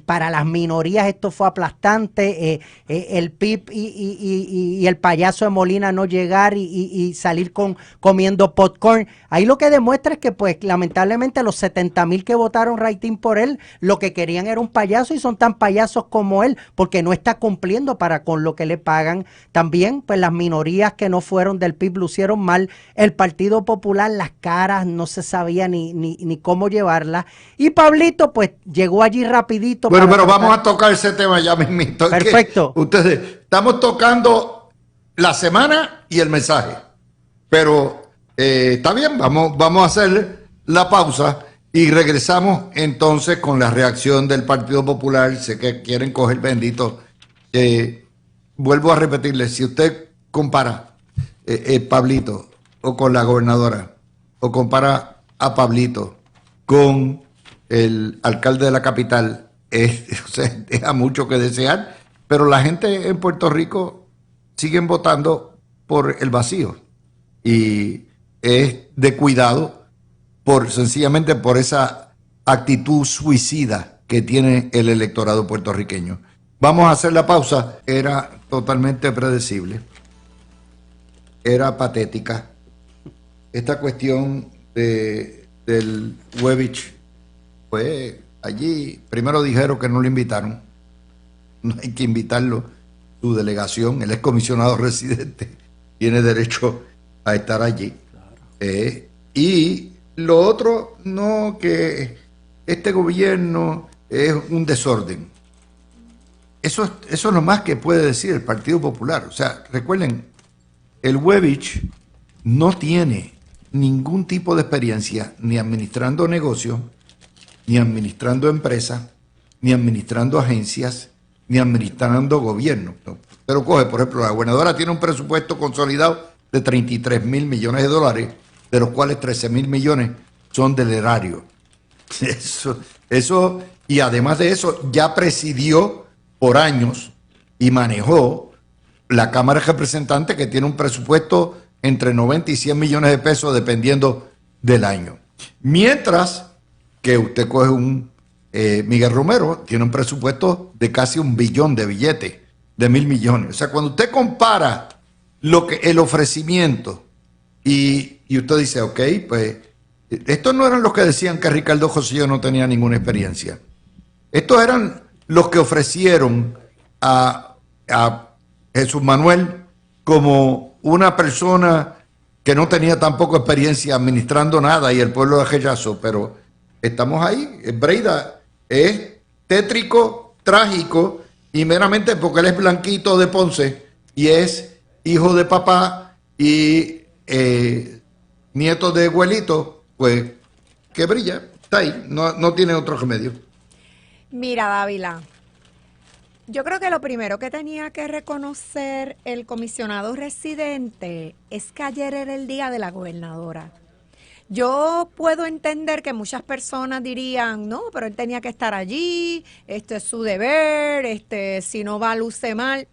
para las minorías esto fue aplastante, el PIB y el payaso de Molina no llegar y salir comiendo popcorn. Ahí lo que demuestra es que pues lamentablemente los 70,000 que votaron rating por él, lo que querían era un payaso y son tan payasos como él, porque no está cumpliendo con lo que le pagan. También pues las minorías que no fueron del PIB lucieron mal. El Partido Popular, las caras no se sabía ni cómo llevarlas. Y Pablito pues llegó allí rapidito. Bueno, pero vamos a tocar ese tema ya mismito. Perfecto. Ustedes, estamos tocando la semana y el mensaje. Pero está bien, vamos a hacer la pausa y regresamos entonces con la reacción del Partido Popular. Sé que quieren coger bendito. Vuelvo a repetirle, si usted compara Pablito o con la gobernadora o compara a Pablito con el alcalde de la capital, o sea, deja mucho que desear, pero la gente en Puerto Rico siguen votando por el vacío y es de cuidado sencillamente por esa actitud suicida que tiene el electorado puertorriqueño. Vamos a hacer la pausa. Era totalmente predecible, era patética esta cuestión del Webich. Pues allí primero dijeron que no lo invitaron, no hay que invitarlo, su delegación, el excomisionado residente tiene derecho a estar allí. Y lo otro, no, que este gobierno es un desorden. Eso es lo más que puede decir el Partido Popular. O sea, recuerden, el Webich no tiene ningún tipo de experiencia ni administrando negocios, ni administrando empresas, ni administrando agencias, ni administrando gobierno. Pero coge, por ejemplo, la gobernadora tiene un presupuesto consolidado de 33 mil millones de dólares, de los cuales 13 mil millones son del erario. Eso, y además de eso, ya presidió por años y manejó la Cámara de Representantes, que tiene un presupuesto entre 90 y 100 millones de pesos, dependiendo del año. Mientras que usted coge Miguel Romero, tiene un presupuesto de casi 1 billón de billetes, de 1.000 millones. O sea, cuando usted compara el ofrecimiento y usted dice, ok, pues estos no eran los que decían que Ricardo Rosselló no tenía ninguna experiencia. Estos eran los que ofrecieron a Jesús Manuel como una persona que no tenía tampoco experiencia administrando nada y el pueblo de rechazó. Pero estamos ahí. Breida es tétrico, trágico y meramente porque él es blanquito de Ponce y es hijo de papá y nieto de abuelito, pues que brilla, está ahí, no tiene otro remedio. Mira, Dávila, yo creo que lo primero que tenía que reconocer el comisionado residente es que ayer era el día de la gobernadora. Yo puedo entender que muchas personas dirían, no, pero él tenía que estar allí, esto es su deber, si no va, luce mal.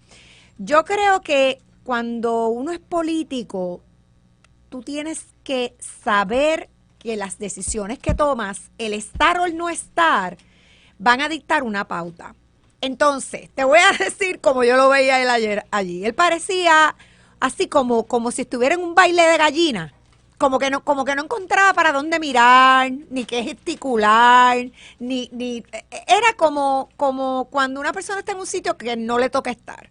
Yo creo que cuando uno es político, tú tienes que saber que las decisiones que tomas, el estar o el no estar, van a dictar una pauta. Entonces, te voy a decir como yo lo veía él ayer allí. Él parecía así como si estuviera en un baile de gallina. Como que no encontraba para dónde mirar, ni qué gesticular, era como cuando una persona está en un sitio que no le toca estar.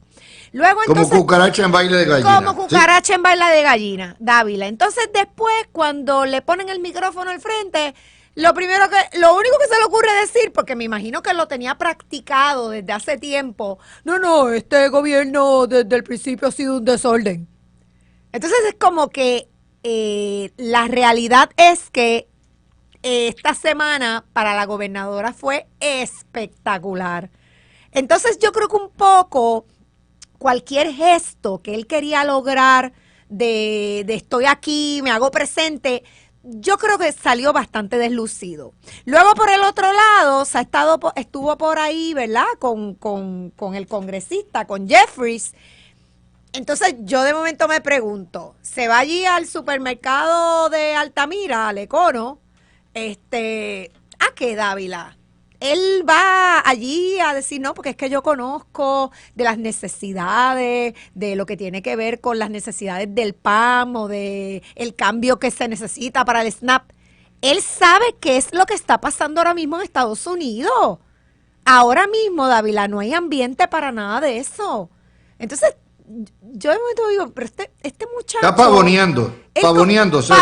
Luego, entonces, como cucaracha en baile de gallina. Como cucaracha en baile de gallina, Dávila. Entonces después, cuando le ponen el micrófono al frente, lo único que se le ocurre decir, porque me imagino que lo tenía practicado desde hace tiempo, no, este gobierno desde el principio ha sido un desorden. Entonces es como que la realidad es que esta semana para la gobernadora fue espectacular. Entonces yo creo que un poco cualquier gesto que él quería lograr de estoy aquí, me hago presente, yo creo que salió bastante deslucido. Luego, por el otro lado, estuvo por ahí, ¿verdad? Con el congresista, con Jeffries. Entonces, yo de momento me pregunto, ¿se va allí al supermercado de Altamira, al Econo? ¿A qué, Dávila? Él va allí a decir, no, porque es que yo conozco de las necesidades, de lo que tiene que ver con las necesidades del PAM o de el cambio que se necesita para el SNAP. Él sabe qué es lo que está pasando ahora mismo en Estados Unidos. Ahora mismo, Dávila, no hay ambiente para nada de eso. Entonces, yo de momento digo, pero este muchacho... Está pavoneándose.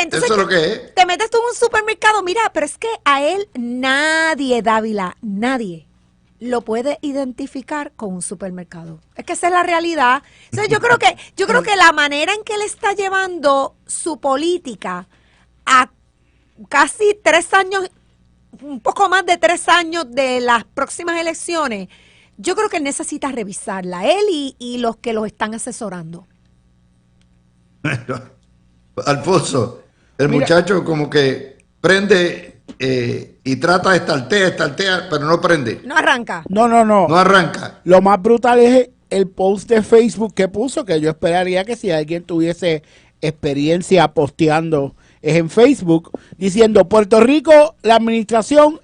Entonces, eso es lo que es. Te metes tú en un supermercado, mira, pero es que a él nadie, Dávila, nadie lo puede identificar con un supermercado. Es que esa es la realidad. Entonces, yo creo que la manera en que él está llevando su política a casi 3 años, un poco más de 3 años de las próximas elecciones, yo creo que él necesita revisarla, él y los que los están asesorando. Alfonso, el muchacho como que prende y trata de estartea, pero no prende. No arranca. No. No arranca. Lo más brutal es el post de Facebook que puso, que yo esperaría que si alguien tuviese experiencia posteando es en Facebook, diciendo Puerto Rico, la administración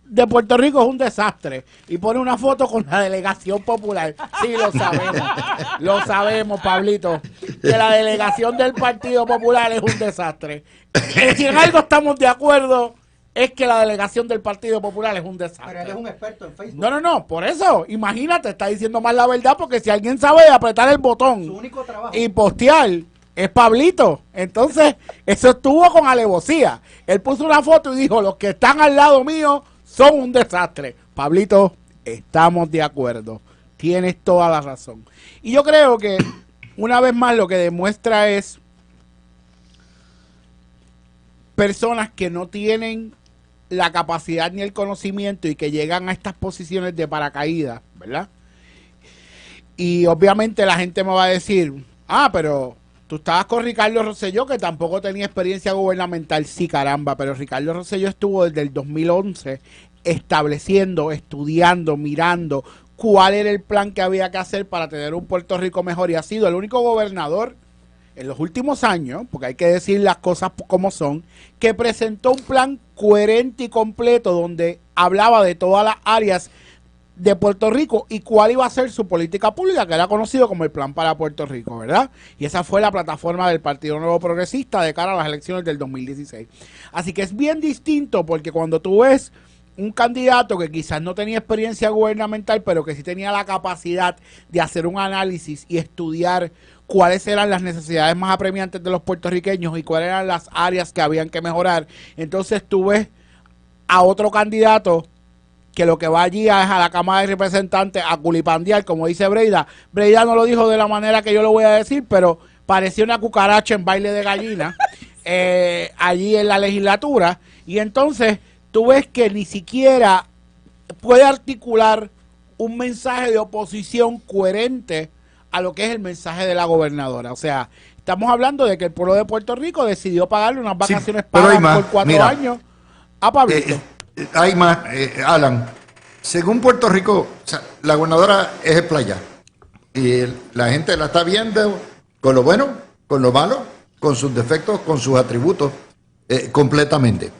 de Puerto Rico es un desastre. Y pone una foto con la delegación popular. Sí, lo sabemos, Pablito. Que la delegación del Partido Popular es un desastre. Si en algo estamos de acuerdo, es que la delegación del Partido Popular es un desastre. Pero él es un experto en Facebook. No, por eso, imagínate, está diciendo más la verdad, porque si alguien sabe apretar el botón Su único trabajo y postear, es Pablito. Entonces, eso estuvo con alevosía. Él puso una foto y dijo, los que están al lado mío son un desastre. Pablito, estamos de acuerdo. Tienes toda la razón. Y yo creo que, una vez más, lo que demuestra es personas que no tienen la capacidad ni el conocimiento y que llegan a estas posiciones de paracaídas, ¿verdad? Y obviamente la gente me va a decir, pero tú estabas con Ricardo Rosselló, que tampoco tenía experiencia gubernamental. Sí, caramba, pero Ricardo Rosselló estuvo desde el 2011 estableciendo, estudiando, mirando cuál era el plan que había que hacer para tener un Puerto Rico mejor, y ha sido el único gobernador en los últimos años, porque hay que decir las cosas como son, que presentó un plan coherente y completo donde hablaba de todas las áreas de Puerto Rico y cuál iba a ser su política pública, que era conocido como el Plan para Puerto Rico, ¿verdad? Y esa fue la plataforma del Partido Nuevo Progresista de cara a las elecciones del 2016. Así que es bien distinto, porque cuando tú ves un candidato que quizás no tenía experiencia gubernamental, pero que sí tenía la capacidad de hacer un análisis y estudiar cuáles eran las necesidades más apremiantes de los puertorriqueños y cuáles eran las áreas que habían que mejorar, entonces tú ves a otro candidato que lo que va allí es a la Cámara de Representantes a culipandear, como dice Breida. Breida no lo dijo de la manera que yo lo voy a decir, pero parecía una cucaracha en baile de gallina allí en la legislatura. Y entonces tú ves que ni siquiera puede articular un mensaje de oposición coherente a lo que es el mensaje de la gobernadora. O sea, estamos hablando de que el pueblo de Puerto Rico decidió pagarle unas vacaciones pagas por 4 años a Pablito. Hay más, Alan. Según Puerto Rico, o sea, la gobernadora es playa. Y la gente la está viendo con lo bueno, con lo malo, con sus defectos, con sus atributos, completamente.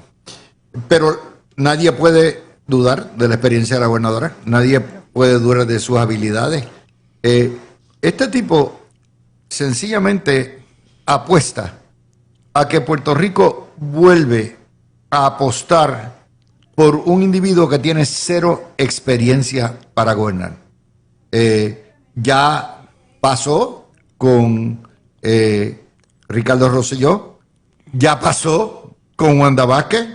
Pero nadie puede dudar de la experiencia de la gobernadora. Nadie puede dudar de sus habilidades. Este tipo sencillamente apuesta a que Puerto Rico vuelve a apostar por un individuo que tiene 0 experiencia para gobernar. Ya pasó con Ricardo Rosselló, ya pasó con Wanda Vázquez,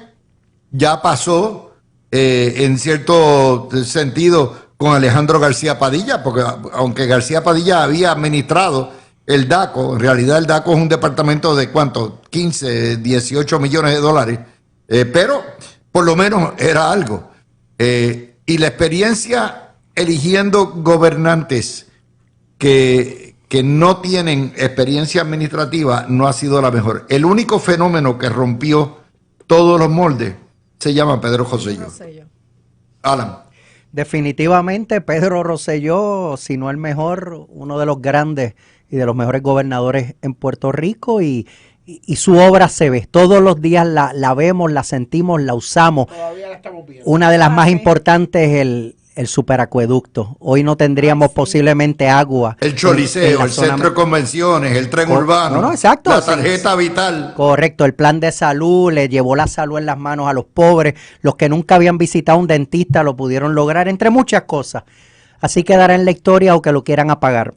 ya pasó en cierto sentido con Alejandro García Padilla, porque aunque García Padilla había administrado el DACO, en realidad el DACO es un departamento de ¿cuánto? 15, 18 millones de dólares, pero por lo menos era algo. Y la experiencia eligiendo gobernantes que que no tienen experiencia administrativa no ha sido la mejor. El único fenómeno que rompió todos los moldes se llama Pedro Rosselló. Alan. Definitivamente Pedro Rosselló, si no el mejor, uno de los grandes y de los mejores gobernadores en Puerto Rico, y su obra se ve. Todos los días la vemos, la sentimos, la usamos. Todavía la estamos viendo. Una de las más importantes es el superacueducto. Hoy no tendríamos posiblemente agua. El Choliseo, el centro de convenciones, el tren urbano, no, exacto, la tarjeta vital. Correcto, el plan de salud le llevó la salud en las manos a los pobres. Los que nunca habían visitado un dentista lo pudieron lograr, entre muchas cosas. Así quedará en la historia o que lo quieran apagar.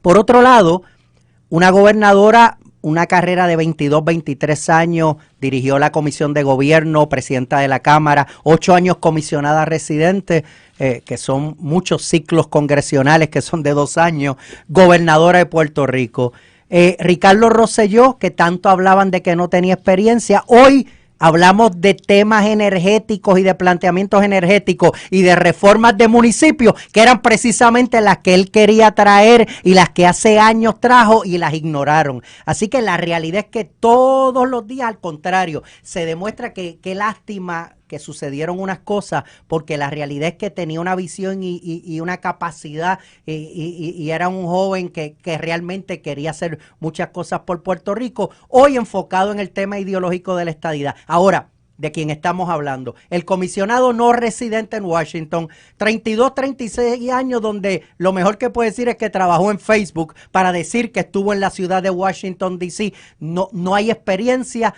Por otro lado, una gobernadora, una carrera de 22, 23 años, dirigió la comisión de gobierno, presidenta de la Cámara, 8 años comisionada residente, que son muchos ciclos congresionales que son de 2 años, gobernadora de Puerto Rico. Ricardo Rosselló, que tanto hablaban de que no tenía experiencia, hoy hablamos de temas energéticos y de planteamientos energéticos y de reformas de municipios, que eran precisamente las que él quería traer y las que hace años trajo y las ignoraron. Así que la realidad es que todos los días, al contrario, se demuestra que qué lástima que sucedieron unas cosas, porque la realidad es que tenía una visión y una capacidad y era un joven que realmente quería hacer muchas cosas por Puerto Rico, hoy enfocado en el tema ideológico de la estadidad. Ahora, de quien estamos hablando, el comisionado no residente en Washington, 32, 36 años, donde lo mejor que puede decir es que trabajó en Facebook para decir que estuvo en la ciudad de Washington, D.C. No hay experiencia.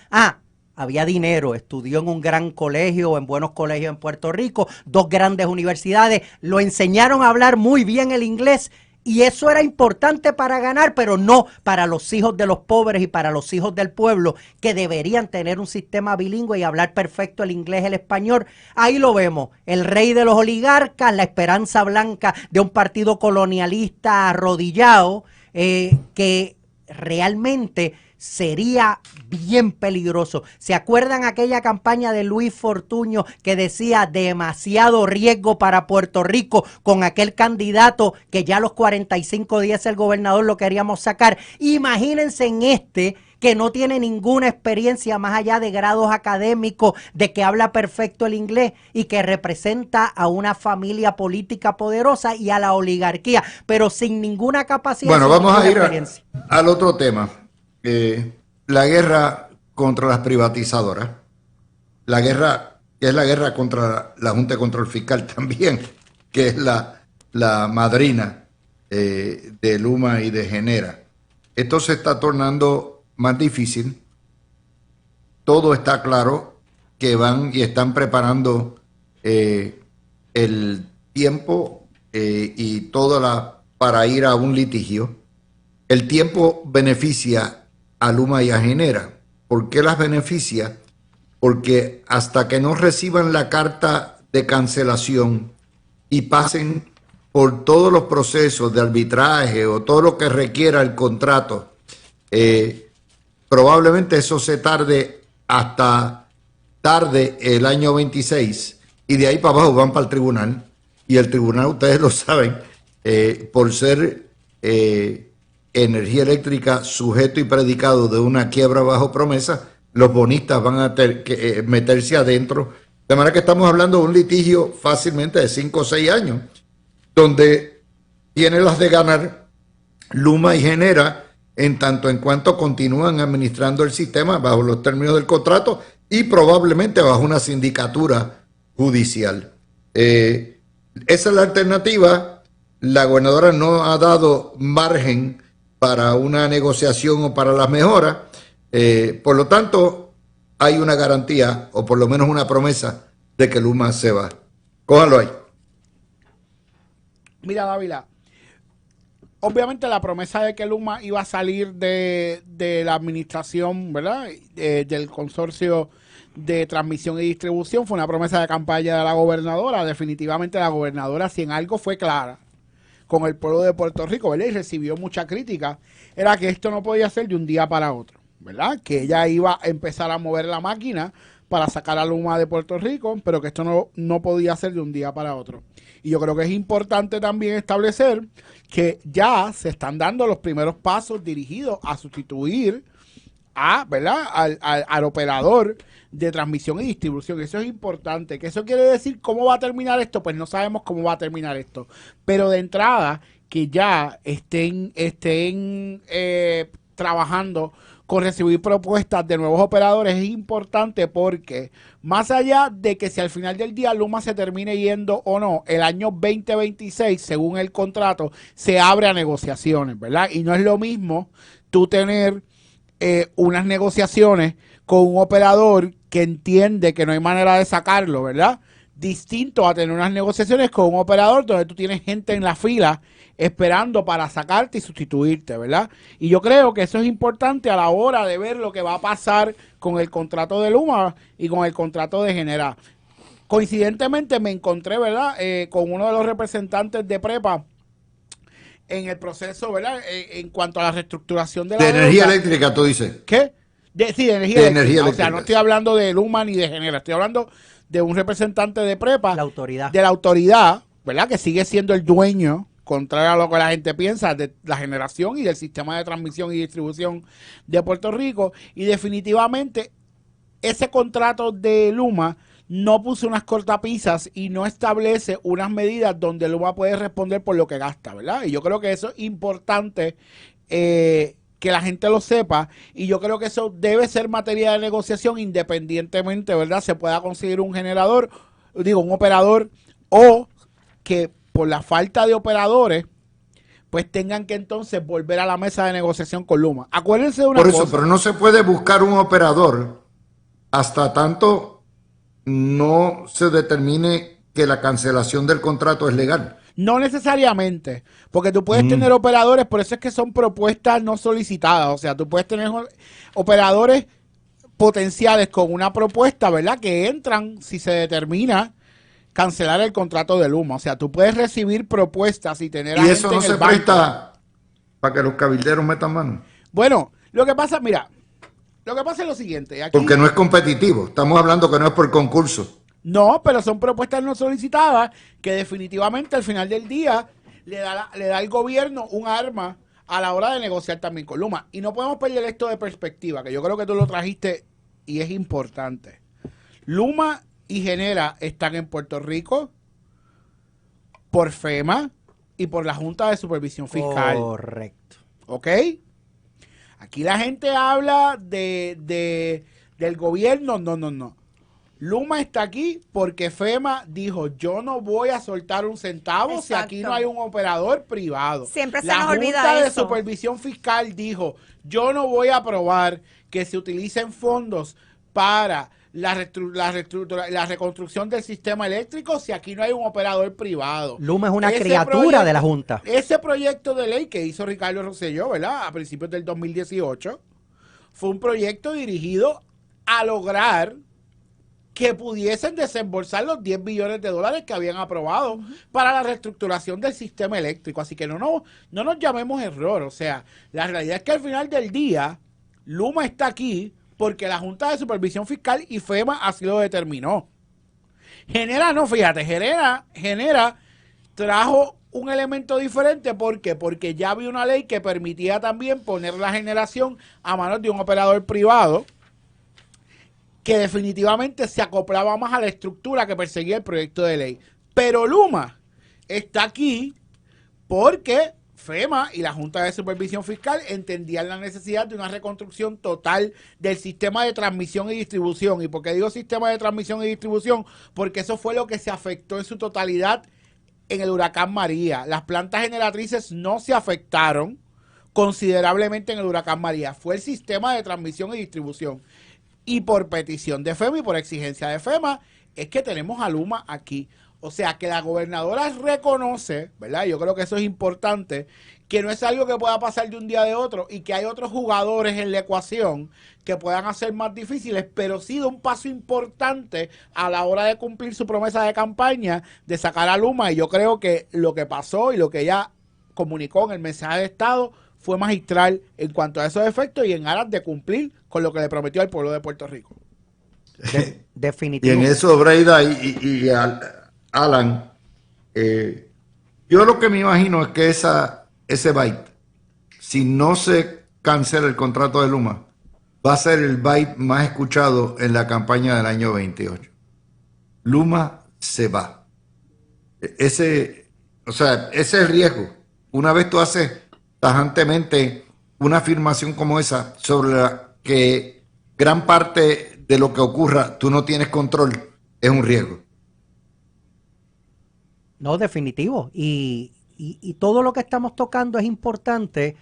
Había dinero, estudió en un gran colegio, en buenos colegios en Puerto Rico, 2 grandes universidades, lo enseñaron a hablar muy bien el inglés y eso era importante para ganar, pero no para los hijos de los pobres y para los hijos del pueblo, que deberían tener un sistema bilingüe y hablar perfecto el inglés y el español. Ahí lo vemos, el rey de los oligarcas, la esperanza blanca de un partido colonialista arrodillado, que realmente sería bien peligroso. ¿Se acuerdan aquella campaña de Luis Fortuño que decía demasiado riesgo para Puerto Rico con aquel candidato que ya a los 45 días el gobernador lo queríamos sacar? Imagínense en que no tiene ninguna experiencia más allá de grados académicos, de que habla perfecto el inglés y que representa a una familia política poderosa y a la oligarquía, pero sin ninguna capacidad. Bueno, vamos a ir al otro tema. La guerra contra las privatizadoras, la guerra que es la guerra contra la Junta de Control Fiscal también, que es la madrina de Luma y de Genera. Esto se está tornando más difícil. Todo está claro que van y están preparando el tiempo y para ir a un litigio. El tiempo beneficia a Luma y a Genera. ¿Por qué las beneficia? Porque hasta que no reciban la carta de cancelación y pasen por todos los procesos de arbitraje o todo lo que requiera el contrato, probablemente eso se tarde hasta tarde el año 26 y de ahí para abajo van para el tribunal y el tribunal, ustedes lo saben, por ser energía eléctrica sujeto y predicado de una quiebra bajo promesa, los bonistas van a tener que meterse adentro, de manera que estamos hablando de un litigio fácilmente de 5 o 6 años, donde tiene las de ganar Luma y Genera en tanto en cuanto continúan administrando el sistema bajo los términos del contrato y probablemente bajo una sindicatura judicial. Esa es la alternativa. La gobernadora no ha dado margen para una negociación o para las mejoras. Por lo tanto, hay una garantía, o por lo menos una promesa, de que Luma se va. Cójalo ahí. Mira, Dávila, obviamente la promesa de que Luma iba a salir de la administración, ¿verdad?, del consorcio de transmisión y distribución fue una promesa de campaña de la gobernadora. Definitivamente la gobernadora, si en algo fue clara con el pueblo de Puerto Rico, ¿verdad?, y recibió mucha crítica, era que esto no podía ser de un día para otro, ¿verdad?, que ella iba a empezar a mover la máquina para sacar a Luma de Puerto Rico, pero que esto no podía ser de un día para otro. Y yo creo que es importante también establecer que ya se están dando los primeros pasos dirigidos a sustituir ¿verdad? Al operador de transmisión y distribución. Eso es importante. ¿Qué eso quiere decir? ¿Cómo va a terminar esto? Pues no sabemos cómo va a terminar esto. Pero de entrada, que ya estén trabajando con recibir propuestas de nuevos operadores es importante, porque más allá de que si al final del día Luma se termine yendo o no, el año 2026, según el contrato, se abre a negociaciones, ¿verdad? Y no es lo mismo tú tener unas negociaciones con un operador que entiende que no hay manera de sacarlo, ¿verdad? Distinto a tener unas negociaciones con un operador donde tú tienes gente en la fila esperando para sacarte y sustituirte, ¿verdad? Y yo creo que eso es importante a la hora de ver lo que va a pasar con el contrato de Luma y con el contrato de Genera. Coincidentemente me encontré, ¿verdad?, con uno de los representantes de Prepa en el proceso, ¿verdad?, en cuanto a la reestructuración de la energía eléctrica, tú dices. ¿Qué? Sí, de energía eléctrica. O sea, no estoy hablando de Luma ni de Genera, estoy hablando de un representante de Prepa. La autoridad. De la autoridad, ¿verdad?, que sigue siendo el dueño, contrario a lo que la gente piensa, de la generación y del sistema de transmisión y distribución de Puerto Rico. Y definitivamente ese contrato de Luma no puso unas cortapisas y no establece unas medidas donde Luma puede responder por lo que gasta, ¿verdad? Y yo creo que eso es importante que la gente lo sepa, y yo creo que eso debe ser materia de negociación independientemente, ¿verdad?, se pueda conseguir un un operador, o que por la falta de operadores pues tengan que entonces volver a la mesa de negociación con Luma. Acuérdense de una cosa. Por eso, pero no se puede buscar un operador hasta tanto no se determine que la cancelación del contrato es legal. No necesariamente, porque tú puedes tener operadores, por eso es que son propuestas no solicitadas, o sea, tú puedes tener operadores potenciales con una propuesta, ¿verdad?, que entran si se determina cancelar el contrato de Luma. O sea, tú puedes recibir propuestas y tener a gente en el banco. ¿Y eso no se presta para que los cabilderos metan mano? Bueno, lo que pasa, mira, lo que pasa es lo siguiente. Aquí, porque no es competitivo, estamos hablando que no es por concurso. No, pero son propuestas no solicitadas que definitivamente al final del día le da al gobierno un arma a la hora de negociar también con Luma. Y no podemos perder esto de perspectiva, que yo creo que tú lo trajiste y es importante. Luma y Genera están en Puerto Rico por FEMA y por la Junta de Supervisión Fiscal. Correcto. ¿Ok? Aquí la gente habla del gobierno. No. Luma está aquí porque FEMA dijo, yo no voy a soltar un centavo. Exacto. Si aquí no hay un operador privado. Siempre se nos olvida eso. La Junta de Supervisión Fiscal dijo, yo no voy a aprobar que se utilicen fondos para la reconstrucción del sistema eléctrico si aquí no hay un operador privado. Luma es una criatura de la Junta. Ese proyecto de ley que hizo Ricardo Rosselló, ¿verdad?, a principios del 2018, fue un proyecto dirigido a lograr que pudiesen desembolsar los 10 billones de dólares que habían aprobado para la reestructuración del sistema eléctrico. Así que no nos llamemos error. O sea, la realidad es que al final del día, Luma está aquí porque la Junta de Supervisión Fiscal y FEMA así lo determinó. Genera, no, fíjate, Genera trajo un elemento diferente. ¿Por qué? Porque ya había una ley que permitía también poner la generación a manos de un operador privado que definitivamente se acoplaba más a la estructura que perseguía el proyecto de ley. Pero Luma está aquí porque FEMA y la Junta de Supervisión Fiscal entendían la necesidad de una reconstrucción total del sistema de transmisión y distribución. ¿Y por qué digo sistema de transmisión y distribución? Porque eso fue lo que se afectó en su totalidad en el huracán María. Las plantas generatrices no se afectaron considerablemente en el huracán María. Fue el sistema de transmisión y distribución. Y por petición de FEMA y por exigencia de FEMA es que tenemos a Luma aquí. O sea, que la gobernadora reconoce, ¿verdad? Yo creo que eso es importante, que no es algo que pueda pasar de un día de otro y que hay otros jugadores en la ecuación que puedan hacer más difíciles, pero sí da un paso importante a la hora de cumplir su promesa de campaña de sacar a Luma. Y yo creo que lo que pasó y lo que ella comunicó en el mensaje de Estado fue magistral en cuanto a esos efectos y en aras de cumplir con lo que le prometió al pueblo de Puerto Rico. De- Y definitivo. en eso, Breida Alan, yo lo que me imagino es que ese byte, si no se cancela el contrato de Luma, va a ser el byte más escuchado en la campaña del año 28. Luma se va. O sea, ese es el riesgo. Una vez tú haces tajantemente una afirmación como esa sobre la que gran parte de lo que ocurra tú no tienes control, es un riesgo. No, definitivo. Y todo lo que estamos tocando es importante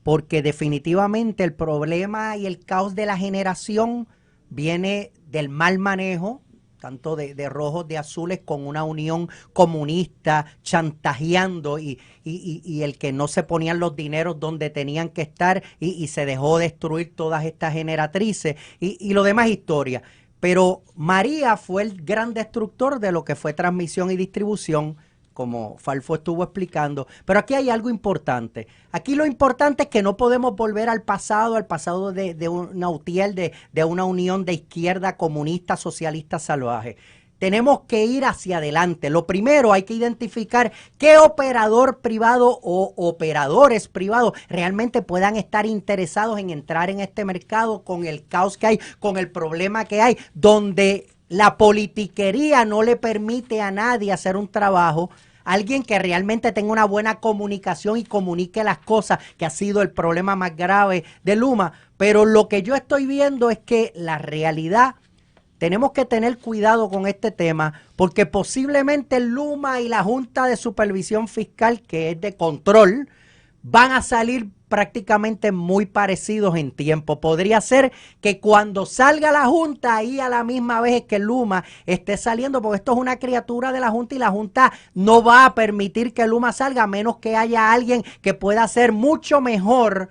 porque definitivamente el problema y el caos de la generación viene del mal manejo, tanto de rojos, de azules, con una unión comunista chantajeando y el que no se ponían los dineros donde tenían que estar y se dejó destruir todas estas generatrices y lo demás historia. Pero María fue el gran destructor de lo que fue transmisión y distribución, como Falfo estuvo explicando. Pero aquí hay algo importante. Aquí lo importante es que no podemos volver al pasado de una UTIEL, de una unión de izquierda comunista, socialista salvaje. Tenemos que ir hacia adelante. Lo primero, hay que identificar qué operador privado o operadores privados realmente puedan estar interesados en entrar en este mercado con el caos que hay, con el problema que hay, donde la politiquería no le permite a nadie hacer un trabajo. Alguien que realmente tenga una buena comunicación y comunique las cosas, que ha sido el problema más grave de Luma. Pero lo que yo estoy viendo es que la realidad, tenemos que tener cuidado con este tema, porque posiblemente Luma y la Junta de Supervisión Fiscal, que es de control, van a salir prácticamente muy parecidos en tiempo. Podría ser que cuando salga la Junta, ahí a la misma vez es que Luma esté saliendo, porque esto es una criatura de la Junta y la Junta no va a permitir que Luma salga a menos que haya alguien que pueda hacer mucho mejor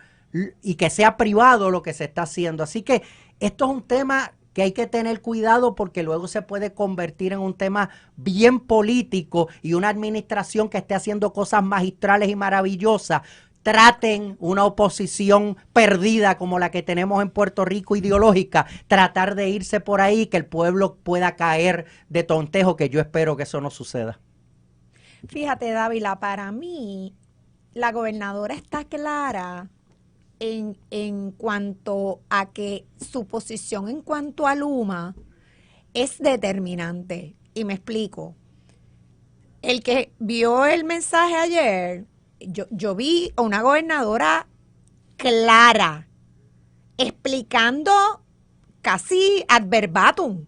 y que sea privado lo que se está haciendo. Así que esto es un tema que hay que tener cuidado porque luego se puede convertir en un tema bien político y una administración que esté haciendo cosas magistrales y maravillosas traten una oposición perdida como la que tenemos en Puerto Rico ideológica, tratar de irse por ahí, que el pueblo pueda caer de tontejo, que yo espero que eso no suceda. Fíjate, Dávila, para mí la gobernadora está clara en cuanto a que su posición en cuanto a Luma es determinante. Y me explico. El que vio el mensaje ayer, yo vi a una gobernadora clara, explicando casi ad verbatim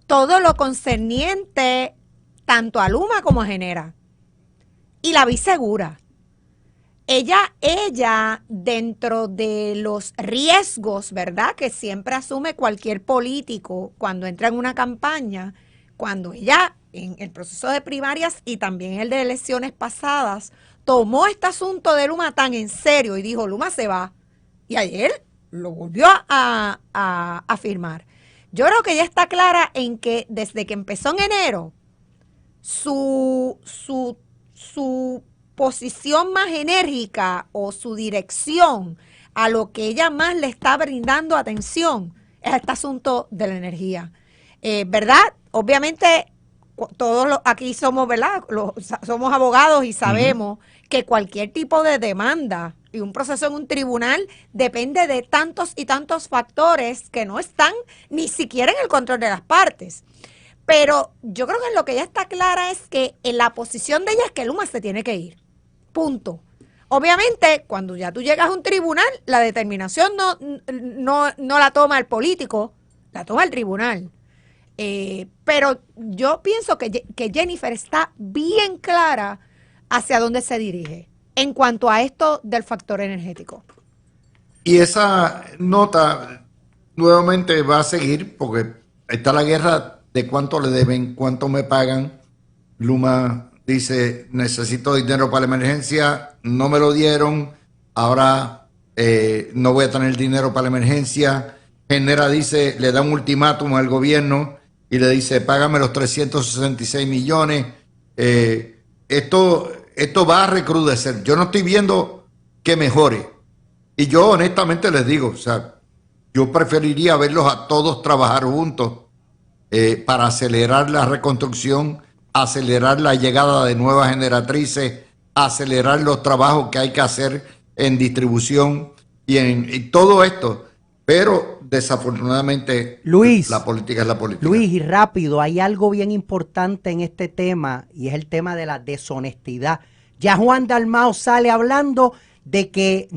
todo lo concerniente tanto a Luma como a Genera. Y la vi segura. Ella, dentro de los riesgos, ¿verdad?, que siempre asume cualquier político cuando entra en una campaña, cuando ella, en el proceso de primarias y también el de elecciones pasadas, tomó este asunto de Luma tan en serio y dijo, Luma se va. Y ayer lo volvió a afirmar. Yo creo que ella está clara en que desde que empezó en enero, su posición más enérgica o su dirección a lo que ella más le está brindando atención es este asunto de la energía. ¿Verdad? Obviamente todos aquí somos, ¿verdad? Somos abogados y sabemos que cualquier tipo de demanda y un proceso en un tribunal depende de tantos y tantos factores que no están ni siquiera en el control de las partes. Pero yo creo que lo que ella está clara es que en la posición de ella es que Luma se tiene que ir. Punto. Obviamente, cuando ya tú llegas a un tribunal, la determinación no la toma el político, la toma el tribunal. Pero yo pienso que Jennifer está bien clara hacia dónde se dirige en cuanto a esto del factor energético. Y esa nota nuevamente va a seguir porque está la guerra de cuánto le deben, cuánto me pagan. Luma dice, necesito dinero para la emergencia, no me lo dieron, ahora no voy a tener dinero para la emergencia. Genera dice, le da un ultimátum al gobierno y le dice, págame los 366 millones. Esto va a recrudecer. Yo no estoy viendo que mejore. Y yo honestamente les digo, o sea, yo preferiría verlos a todos trabajar juntos para acelerar la reconstrucción, acelerar la llegada de nuevas generatrices, acelerar los trabajos que hay que hacer en distribución y todo esto. Pero desafortunadamente Luis, la política es la política. Luis, y rápido, hay algo bien importante en este tema y es el tema de la deshonestidad. Ya Juan Dalmau sale hablando de que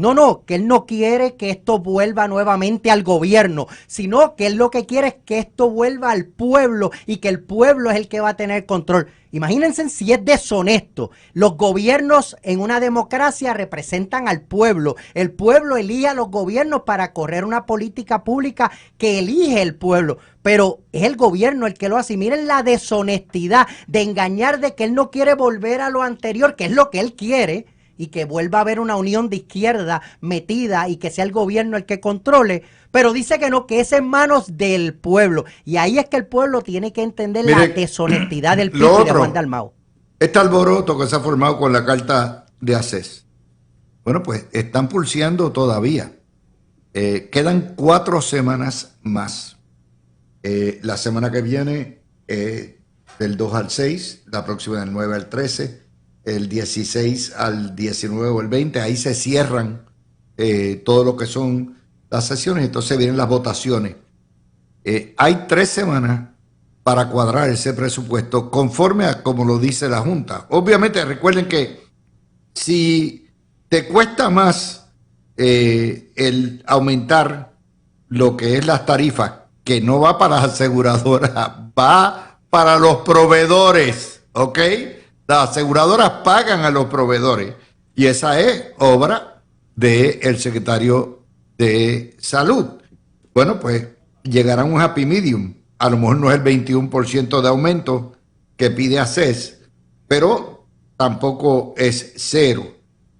que él no quiere que esto vuelva nuevamente al gobierno, sino que él lo que quiere es que esto vuelva al pueblo y que el pueblo es el que va a tener control. Imagínense si es deshonesto. Los gobiernos en una democracia representan al pueblo. El pueblo elige a los gobiernos para correr una política pública que elige el pueblo. Pero es el gobierno el que lo hace. Y miren la deshonestidad de engañar de que él no quiere volver a lo anterior, que es lo que él quiere, y que vuelva a haber una unión de izquierda metida y que sea el gobierno el que controle, pero dice que no, que es en manos del pueblo. Y ahí es que el pueblo tiene que entender la deshonestidad del PIB y de Juan Dalmau. Este alboroto que se ha formado con la carta de ACES, bueno, pues están pulseando todavía. Quedan 4 semanas más. La semana que viene, del 2 al 6, la próxima del 9 al 13, el 16 al 19 o el 20, ahí se cierran todo lo que son las sesiones, entonces vienen las votaciones. Hay 3 semanas para cuadrar ese presupuesto conforme a como lo dice la Junta. Obviamente recuerden que si te cuesta más el aumentar lo que es las tarifas, que no va para las aseguradoras, va para los proveedores, ¿ok? Las aseguradoras pagan a los proveedores y esa es obra del secretario de Salud. Bueno, pues llegará un happy medium. A lo mejor no es el 21% de aumento que pide ACES, pero tampoco es cero.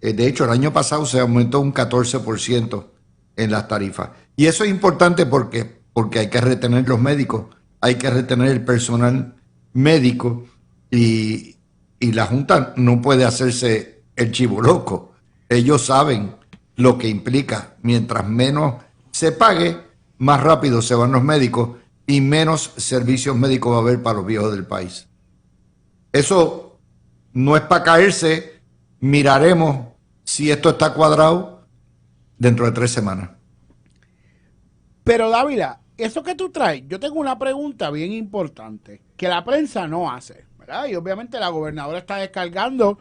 De hecho, el año pasado se aumentó un 14% en las tarifas. Y eso es importante porque hay que retener los médicos, hay que retener el personal médico y la Junta no puede hacerse el chivo loco. Ellos saben lo que implica. Mientras menos se pague, más rápido se van los médicos y menos servicios médicos va a haber para los viejos del país. Eso no es para caerse. Miraremos si esto está cuadrado dentro de 3 semanas. Pero Dávila, eso que tú traes, yo tengo una pregunta bien importante que la prensa no hace. Y obviamente la gobernadora está descargando,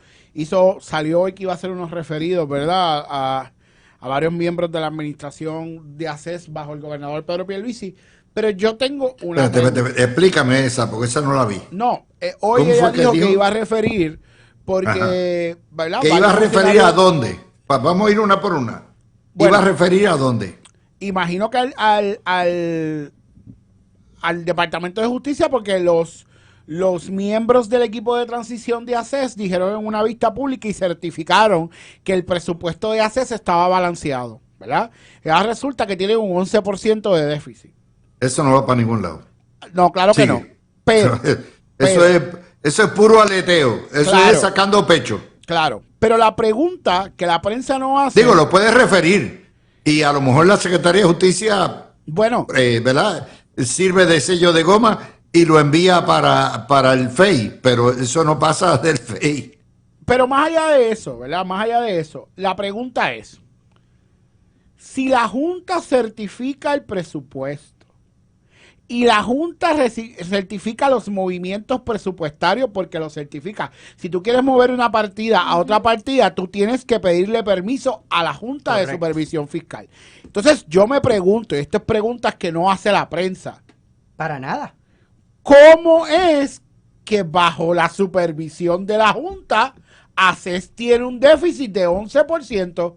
salió hoy que iba a hacer unos referidos, ¿verdad? A varios miembros de la administración de ACES bajo el gobernador Pedro Pierluisi. Pero yo tengo una... Explícame esa, porque esa no la vi. No, hoy ella dijo que iba a referir porque... ¿verdad? ¿Que iba a referir a dónde? Vamos a ir una por una. Bueno, ¿iba a referir a dónde? Imagino que al Departamento de Justicia, porque los miembros del equipo de transición de ACES dijeron en una vista pública y certificaron que el presupuesto de ACES estaba balanceado, ¿verdad? Y ahora resulta que tiene un 11% de déficit. Eso no va para ningún lado. No, claro que no. Pero eso es puro aleteo. Eso es sacando pecho. Claro. Pero la pregunta que la prensa no hace... Digo, lo puedes referir. Y a lo mejor la Secretaría de Justicia, bueno, ¿verdad? Sirve de sello de goma y lo envía para el FEI, pero eso no pasa del FEI. Pero más allá de eso, ¿verdad? Más allá de eso, la pregunta es, si la Junta certifica el presupuesto y la Junta certifica los movimientos presupuestarios porque lo certifica. Si tú quieres mover una partida a otra partida, tú tienes que pedirle permiso a la Junta de Supervisión Fiscal. Entonces yo me pregunto, y estas preguntas que no hace la prensa. Para nada. ¿Cómo es que bajo la supervisión de la Junta, ACES tiene un déficit de 11%?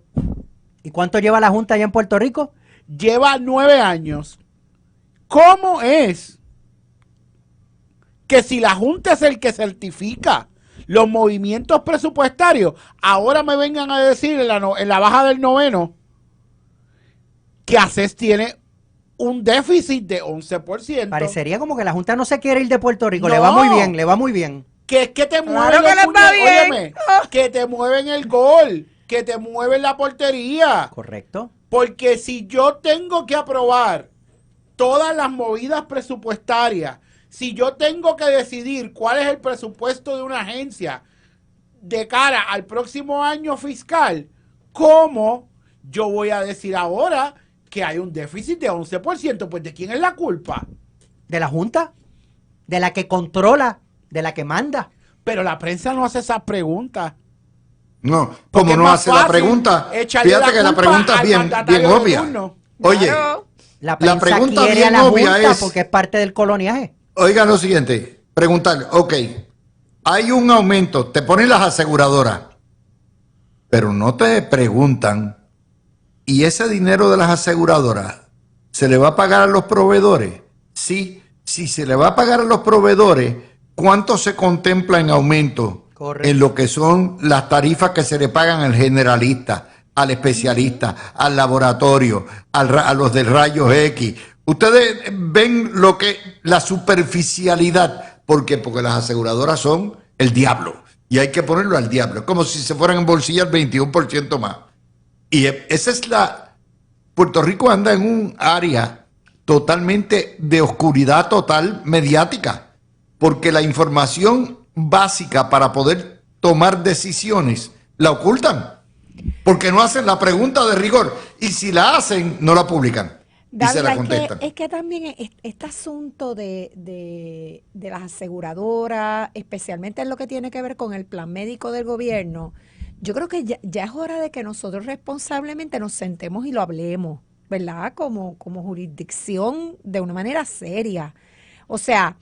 ¿Y cuánto lleva la Junta allá en Puerto Rico? Lleva 9 años. ¿Cómo es que si la Junta es el que certifica los movimientos presupuestarios, ahora me vengan a decir en la baja del noveno que ACES tiene un déficit de 11%? Parecería como que la Junta no se quiere ir de Puerto Rico. No. Le va muy bien, le va muy bien. Que es que te mueven óyeme, que te mueven el gol, que te mueven la portería. Correcto. Porque si yo tengo que aprobar todas las movidas presupuestarias Si yo tengo que decidir cuál es el presupuesto de una agencia de cara al próximo año fiscal, ¿cómo yo voy a decir ahora que hay un déficit de 11%? Pues ¿de quién es la culpa? ¿De la Junta? ¿De la que controla? ¿De la que manda? Pero la prensa no hace esas preguntas. No, Porque como es no más hace la fácil pregunta, echarle fíjate que la culpa pregunta es al bien mandatario de obvia. turno. Oye, Claro. La prensa pregunta quiere bien a la obvia Junta es- porque es parte del coloniaje. oigan lo siguiente, preguntarle, ok, hay un aumento, te ponen las aseguradoras, pero no te preguntan, ¿y ese dinero de las aseguradoras se le va a pagar a los proveedores? Sí, si se le va a pagar a los proveedores, ¿cuánto se contempla en aumento Correcto. en lo que son las tarifas que se le pagan al generalista, al especialista, al laboratorio, a los del rayos X? Ustedes ven lo que la superficialidad, porque las aseguradoras son el diablo y hay que ponerlo al diablo, es como si se fueran en bolsillo el 21% más. Y esa es la... Puerto Rico anda en un área totalmente de oscuridad total mediática, porque la información básica para poder tomar decisiones la ocultan, porque no hacen la pregunta de rigor, y si la hacen, no la publican y se la Dávila, contestan. es que también este asunto de las aseguradoras, especialmente en lo que tiene que ver con el plan médico del gobierno, yo creo que ya es hora de que nosotros responsablemente nos sentemos y lo hablemos, ¿verdad? Como jurisdicción de una manera seria. O sea,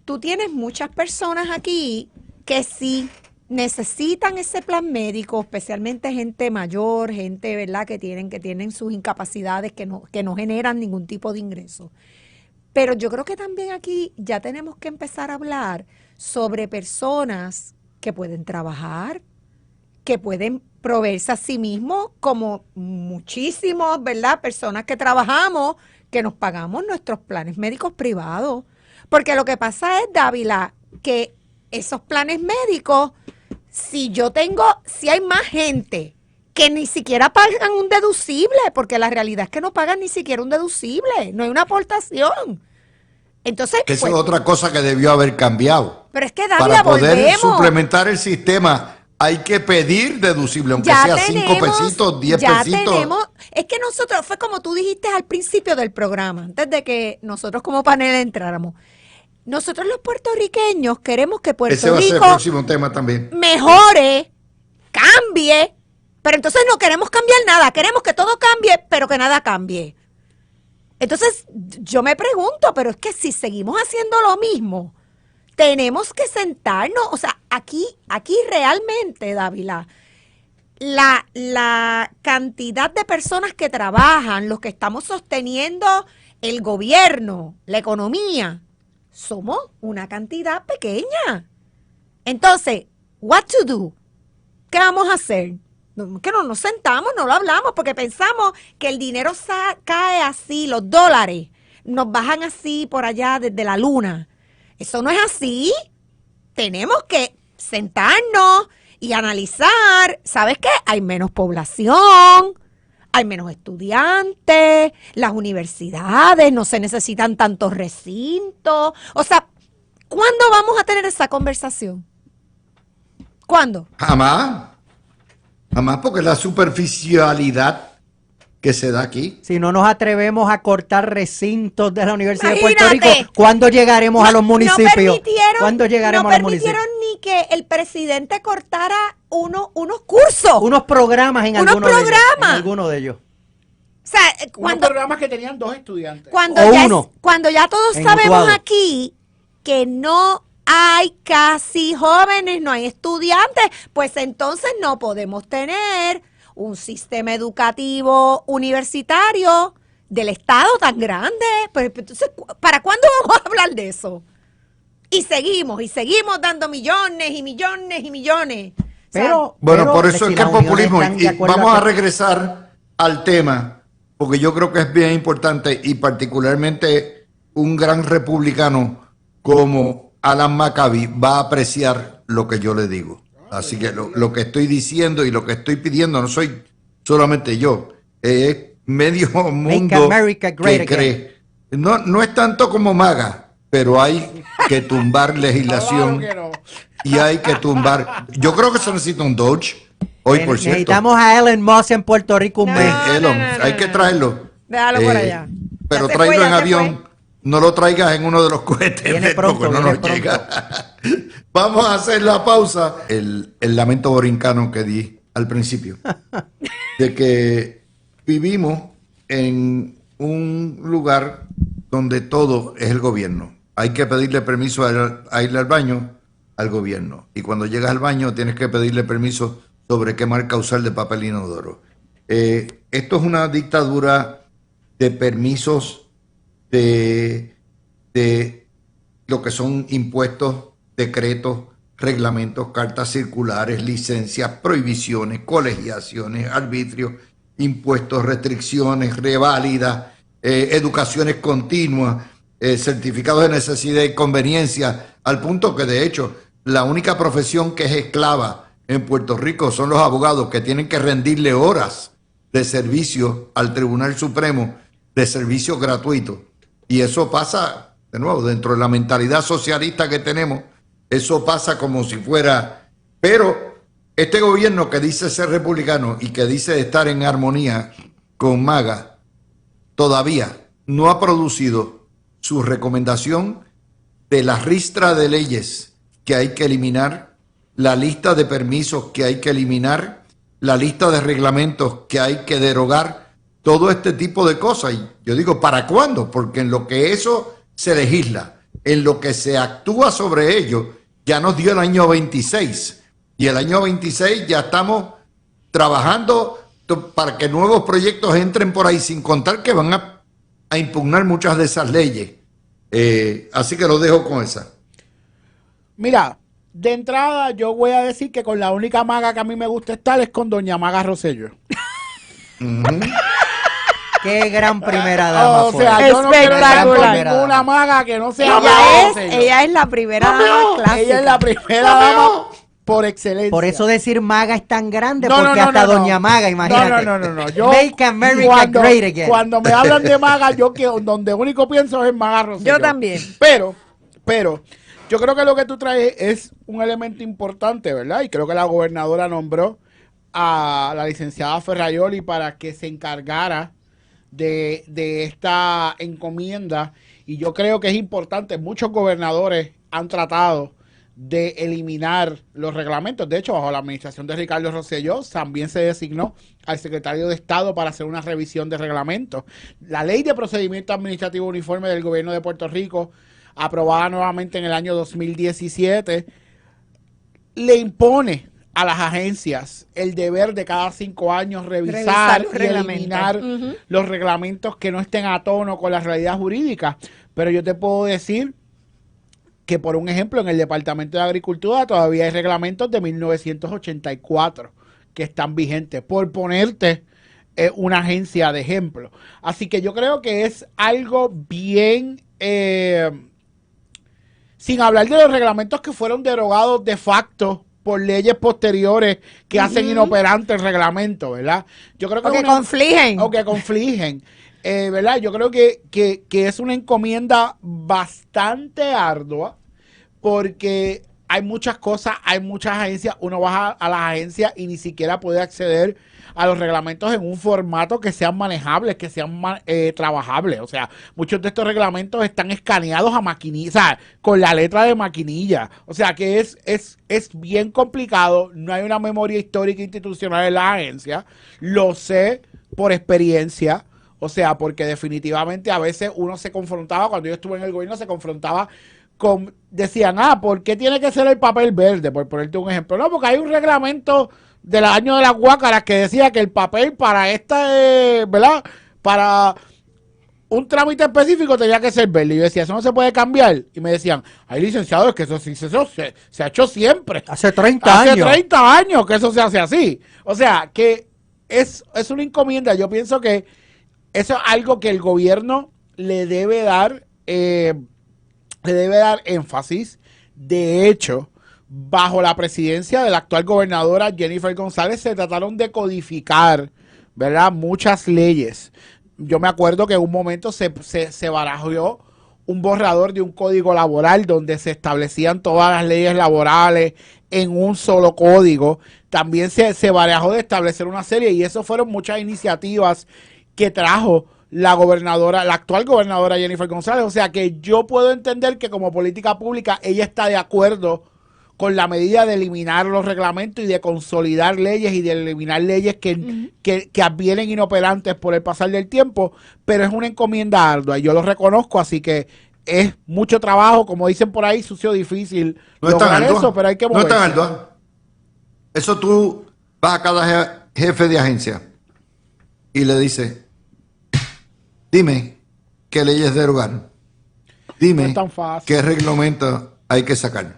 tú tienes muchas personas aquí que sí necesitan ese plan médico, especialmente gente mayor, gente, ¿verdad?, que tienen sus incapacidades que no generan ningún tipo de ingreso. Pero yo creo que también aquí ya tenemos que empezar a hablar sobre personas que pueden trabajar, que pueden proveerse a sí mismos, como muchísimos, ¿verdad?, personas que trabajamos, que nos pagamos nuestros planes médicos privados. Porque lo que pasa es, Dávila, que esos planes médicos, si hay más gente que ni siquiera pagan un deducible, porque la realidad es que no pagan ni siquiera un deducible, no hay una aportación. Entonces, Esa pues, es otra cosa que debió haber cambiado. pero es que, Dávila, Para poder volvemos. suplementar el sistema hay que pedir deducible, aunque Ya sea 5 pesitos, 10 ya pesitos. tenemos, es que nosotros, fue como tú dijiste al principio del programa, antes de que nosotros como panel entráramos, nosotros los puertorriqueños queremos que Ese Puerto va a ser el Rico próximo tema también. mejore, cambie, pero entonces no queremos cambiar nada, queremos que todo cambie, pero que nada cambie. Entonces, yo me pregunto, pero es que si seguimos haciendo lo mismo, tenemos que sentarnos, o sea, aquí realmente, Dávila, la cantidad de personas que trabajan, los que estamos sosteniendo el gobierno, la economía, somos una cantidad pequeña. Entonces, what to do? ¿Qué vamos a hacer? Que no nos sentamos, no lo hablamos, porque pensamos que el dinero cae así, los dólares nos bajan así por allá desde la luna. Eso no es así. Tenemos que sentarnos y analizar. ¿Sabes qué? Hay menos población, hay menos estudiantes, las universidades, no se necesitan tantos recintos. O sea, ¿cuándo vamos a tener esa conversación? ¿Cuándo? Jamás. Jamás, porque la superficialidad que se da aquí. Si no nos atrevemos a cortar recintos de la Universidad de Puerto Imagínate. Rico, ¿cuándo llegaremos a los municipios? ¿Cuándo llegaremos no a los municipios? permitieron ni que el presidente cortara unos cursos. Unos programas en Unos alguno de ellos. programas. En alguno de ellos. O sea, Unos cuando, programas que tenían 2 estudiantes. cuando, O ya uno. cuando ya todos En sabemos Utuado. aquí que no hay casi jóvenes, no hay estudiantes, pues entonces no podemos tener un sistema educativo universitario del Estado tan grande. Pues, entonces, ¿para cuándo vamos a hablar de eso? Y seguimos dando millones y millones y millones. O sea, Pero, Bueno, pero por eso si es que el las uniones populismo, están de y acuerdo vamos a que- regresar al tema, porque yo creo que es bien importante y particularmente un gran republicano como Alan Maccabi va a apreciar lo que yo le digo. Así que lo que estoy diciendo y lo que estoy pidiendo no soy solamente yo, es medio mundo America que great again. cree. No es tanto como MAGA, pero hay que tumbar legislación Claro que no. y hay que tumbar. Yo creo que se necesita un Dodge hoy, por cierto. Necesitamos a Elon Musk en Puerto Rico un No, mes. Elon, no, hay que traerlo. Déjalo por allá. Pero Ya se tráelo fue, en ya se avión. No lo traigas en uno de los cohetes. Viene porque pronto, no viene nos pronto. llega. Vamos a hacer la pausa. El lamento borincano que di al principio. De que vivimos en un lugar donde todo es el gobierno. Hay que pedirle permiso a ir al baño al gobierno. Y cuando llegas al baño tienes que pedirle permiso sobre qué marca usar de papel inodoro. Esto es una dictadura de permisos, de lo que son impuestos, decretos, reglamentos, cartas circulares, licencias, prohibiciones, colegiaciones, arbitrios, impuestos, restricciones, reválidas, educaciones continuas, certificados de necesidad y conveniencia, al punto que de hecho la única profesión que es esclava en Puerto Rico son los abogados, que tienen que rendirle horas de servicio al Tribunal Supremo, de servicio gratuito. Y eso pasa, de nuevo, dentro de la mentalidad socialista que tenemos, eso pasa como si fuera... Pero este gobierno que dice ser republicano y que dice estar en armonía con MAGA, todavía no ha producido su recomendación de la ristra de leyes que hay que eliminar, la lista de permisos que hay que eliminar, la lista de reglamentos que hay que derogar, todo este tipo de cosas. Y yo digo, ¿para cuándo? Porque en lo que eso se legisla, en lo que se actúa sobre ello, ya nos dio el año 26. Y el año 26 ya estamos trabajando para que nuevos proyectos entren por ahí, sin contar que van a impugnar muchas de esas leyes. Así que lo dejo con esa. Mira, de entrada yo voy a decir que con la única maga que a mí me gusta estar es con doña Maga Rosselló. Qué gran primera dama O fue. sea, yo no quiero estar con Espectacular. ninguna maga que no sea Maga Rosselló. Ella es la primera clásica. Ella es la primera dama por excelencia. Por eso decir maga es tan grande, No, porque no, hasta no, no. Doña Maga, imagínate. No. Yo, Make America great again. Cuando me hablan de maga, yo que donde único pienso es Maga Rosselló. Yo también. Pero, yo creo que lo que tú traes es un elemento importante, ¿verdad? Y creo que la gobernadora nombró a la licenciada Ferraioli para que se encargara de esta encomienda. Y yo creo que es importante. Muchos gobernadores han tratado de eliminar los reglamentos. De hecho, bajo la administración de Ricardo Rosselló también se designó al secretario de Estado para hacer una revisión de reglamentos. La Ley de Procedimiento Administrativo Uniforme del Gobierno de Puerto Rico, aprobada nuevamente en el año 2017, le impone a las agencias el deber de cada 5 años revisar los y reglamentos. eliminar los reglamentos que no estén a tono con la realidad jurídica. Pero yo te puedo decir que, por un ejemplo, en el Departamento de Agricultura todavía hay reglamentos de 1984 que están vigentes, por ponerte una agencia de ejemplo. Así que yo creo que es algo bien... sin hablar de los reglamentos que fueron derogados de facto por leyes posteriores que hacen inoperante el reglamento, ¿verdad? Yo creo que O que confligen. O que confligen. ¿Verdad? Yo creo que es una encomienda bastante ardua, porque hay muchas cosas, hay muchas agencias, uno va a las agencias y ni siquiera puede acceder a los reglamentos en un formato que sean manejables, que sean trabajables. O sea, muchos de estos reglamentos están escaneados a maquinilla, o sea, con la letra de maquinilla. O sea, que es bien complicado, no hay una memoria histórica institucional en la agencia, lo sé por experiencia. O sea, porque definitivamente a veces uno se confrontaba, cuando yo estuve en el gobierno, se confrontaba con, decían, ¿por qué tiene que ser el papel verde? Por ponerte un ejemplo. No, porque hay un reglamento del año de las guácaras que decía que el papel para esta, ¿verdad? Para un trámite específico tenía que ser verde. Y yo decía, eso no se puede cambiar. Y me decían, hay licenciados que eso se ha hecho siempre. Hace 30 años. Hace 30 años que eso se hace así. O sea, que es una encomienda. Yo pienso que eso es algo que el gobierno le debe dar énfasis. De hecho, bajo la presidencia de la actual gobernadora Jennifer González se trataron de codificar, ¿verdad?, muchas leyes. Yo me acuerdo que en un momento se barajó un borrador de un código laboral donde se establecían todas las leyes laborales en un solo código. También se barajó de establecer una serie, y eso fueron muchas iniciativas que trajo la actual gobernadora Jennifer González. O sea que yo puedo entender que como política pública ella está de acuerdo con la medida de eliminar los reglamentos y de consolidar leyes y de eliminar leyes que vienen inoperantes por el pasar del tiempo, pero es una encomienda ardua y yo lo reconozco, así que es mucho trabajo, como dicen por ahí, sucio, difícil lograr eso, pero hay que moverse. No es tan ardua. Eso tú vas a cada jefe de agencia y le dices, dime qué leyes derogar, dime qué reglamento hay que sacar.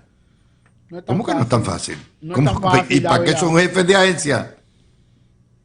¿Cómo que no es tan fácil? ¿Y para qué son jefes de agencia?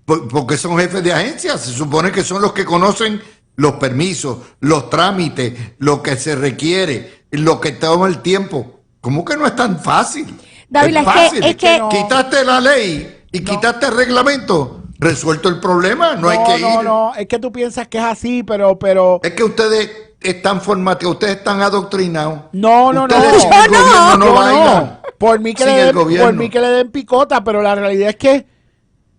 Porque son jefes de agencia. Se supone que son los que conocen los permisos, los trámites, lo que se requiere, lo que toma el tiempo. ¿Cómo que no es tan fácil? David, es que no. Quitaste la ley y quitaste el reglamento. Resuelto el problema, no hay que ir. No, es que tú piensas que es así, pero... Es que ustedes están formateados, ustedes están adoctrinados. No. El gobierno no baila. Por mí que le den picota, pero la realidad es que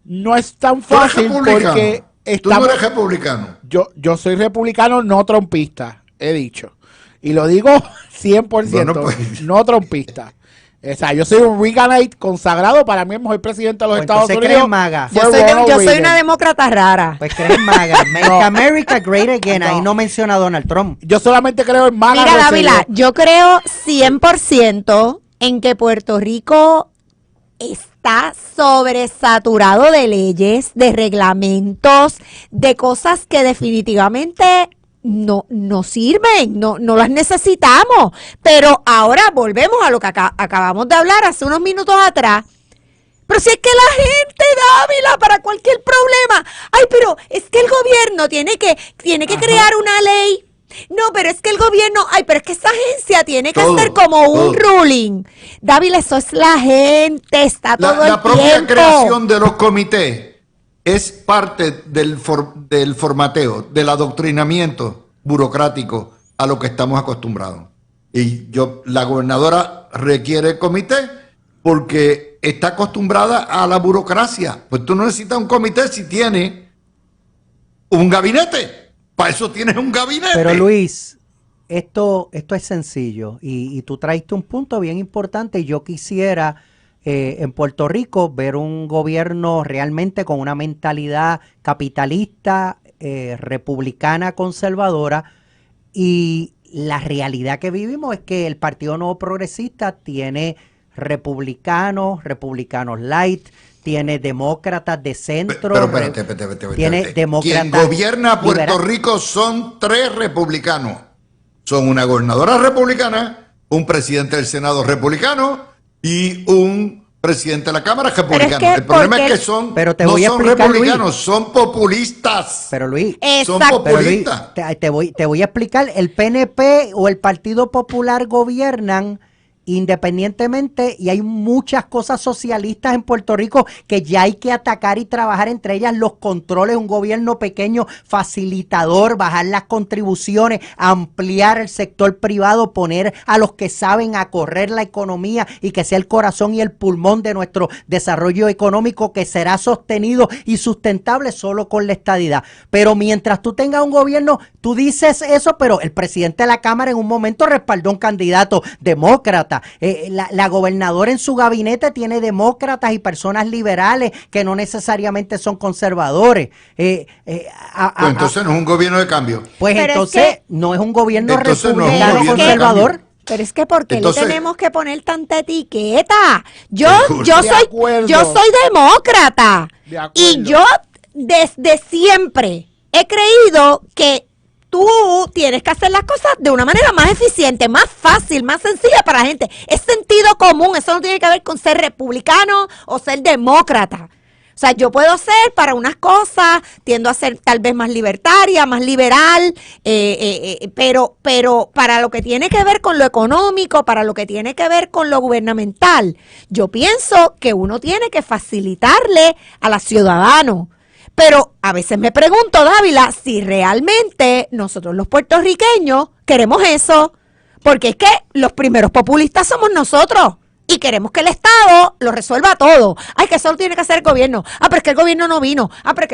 no es tan fácil porque tú no eres republicano. Yo soy republicano no trompista, he dicho. Y lo digo 100%, bueno, pues, no trompista. O sea, yo soy un Reaganite consagrado, para mí el mejor presidente de los Estados Unidos. Maga. Yo soy una demócrata rara. Pues crees maga. Make America Great Again. Ahí no menciona a Donald Trump. Yo solamente creo en maga. Mira, Dávila, yo creo 100% en que Puerto Rico está sobresaturado de leyes, de reglamentos, de cosas que definitivamente no sirven, no las necesitamos. Pero ahora volvemos a lo que acabamos de hablar hace unos minutos atrás. Pero si es que la gente, Dávila, para cualquier problema, ay, pero es que el gobierno tiene que crear una ley. No, pero es que el gobierno, ay, pero es que esa agencia tiene que hacer como un ruling. Dávila, eso es la gente, está todo el tiempo. La propia creación de los comités es parte del formateo, del adoctrinamiento burocrático a lo que estamos acostumbrados. Y la gobernadora requiere comité porque está acostumbrada a la burocracia. Pues tú no necesitas un comité si tienes un gabinete. Para eso tienes un gabinete. Pero Luis, esto es sencillo y tú traiste un punto bien importante y yo quisiera en Puerto Rico ver un gobierno realmente con una mentalidad capitalista, republicana, conservadora, y la realidad que vivimos es que el Partido Nuevo Progresista tiene republicanos light, tiene demócratas de centro. Pero espérate. Tiene demócratas. Quien gobierna Puerto Rico son 3 republicanos. Son una gobernadora republicana, un presidente del Senado republicano y un presidente de la Cámara republicano. El problema es que no son republicanos, Luis, son populistas. Pero Luis, son populistas. Te voy a explicar. El PNP o el Partido Popular gobiernan independientemente, y hay muchas cosas socialistas en Puerto Rico que ya hay que atacar y trabajar, entre ellas los controles, un gobierno pequeño facilitador, bajar las contribuciones, ampliar el sector privado, poner a los que saben a correr la economía y que sea el corazón y el pulmón de nuestro desarrollo económico, que será sostenido y sustentable solo con la estadidad. Pero mientras tú tengas un gobierno, tú dices eso, pero el presidente de la Cámara en un momento respaldó un candidato demócrata. La gobernadora en su gabinete tiene demócratas y personas liberales que no necesariamente son conservadores. Pues entonces no es un gobierno de cambio. Pues pero entonces no es un gobierno republicano conservador. Pero es que ¿por qué le tenemos que poner tanta etiqueta? Yo soy demócrata y yo desde siempre he creído que tú tienes que hacer las cosas de una manera más eficiente, más fácil, más sencilla para la gente. Es sentido común, eso no tiene que ver con ser republicano o ser demócrata. O sea, yo puedo ser para unas cosas, tiendo a ser tal vez más libertaria, más liberal, pero para lo que tiene que ver con lo económico, para lo que tiene que ver con lo gubernamental, yo pienso que uno tiene que facilitarle a los ciudadanos. Pero a veces me pregunto, Dávila, si realmente nosotros los puertorriqueños queremos eso, porque es que los primeros populistas somos nosotros y queremos que el Estado lo resuelva todo. Ay, que eso lo tiene que hacer el gobierno. Ah, pero es que el gobierno no vino. Ah, pero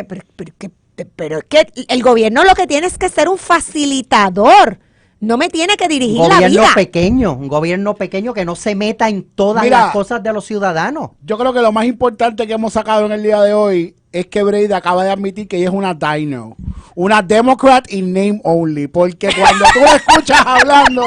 es que el gobierno lo que tiene es que ser un facilitador. No me tiene que dirigir la vida. Un gobierno pequeño que no se meta en todas las cosas de los ciudadanos. Yo creo que lo más importante que hemos sacado en el día de hoy es que Brady acaba de admitir que ella es una dino, una Democrat in name only, porque cuando tú la escuchas hablando,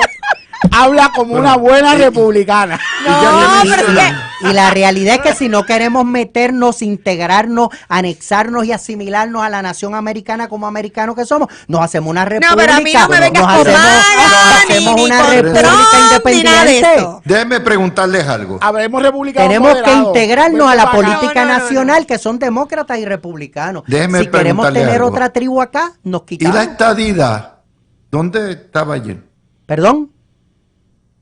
habla como una buena republicana. No, pero es que... Y la realidad es que si no queremos meternos, integrarnos, anexarnos y asimilarnos a la nación americana como americanos que somos, nos hacemos una república. No, pero a mí no me vengas con hacemos una república independiente. Déjenme preguntarles algo. Habremos república. Tenemos que integrarnos a la política nacional, que son demócratas y republicanos. Déjenme si queremos tener algo. otra tribu acá, nos ¿Y quitamos. la estadidad? ¿Dónde estaba ayer? ¿Perdón?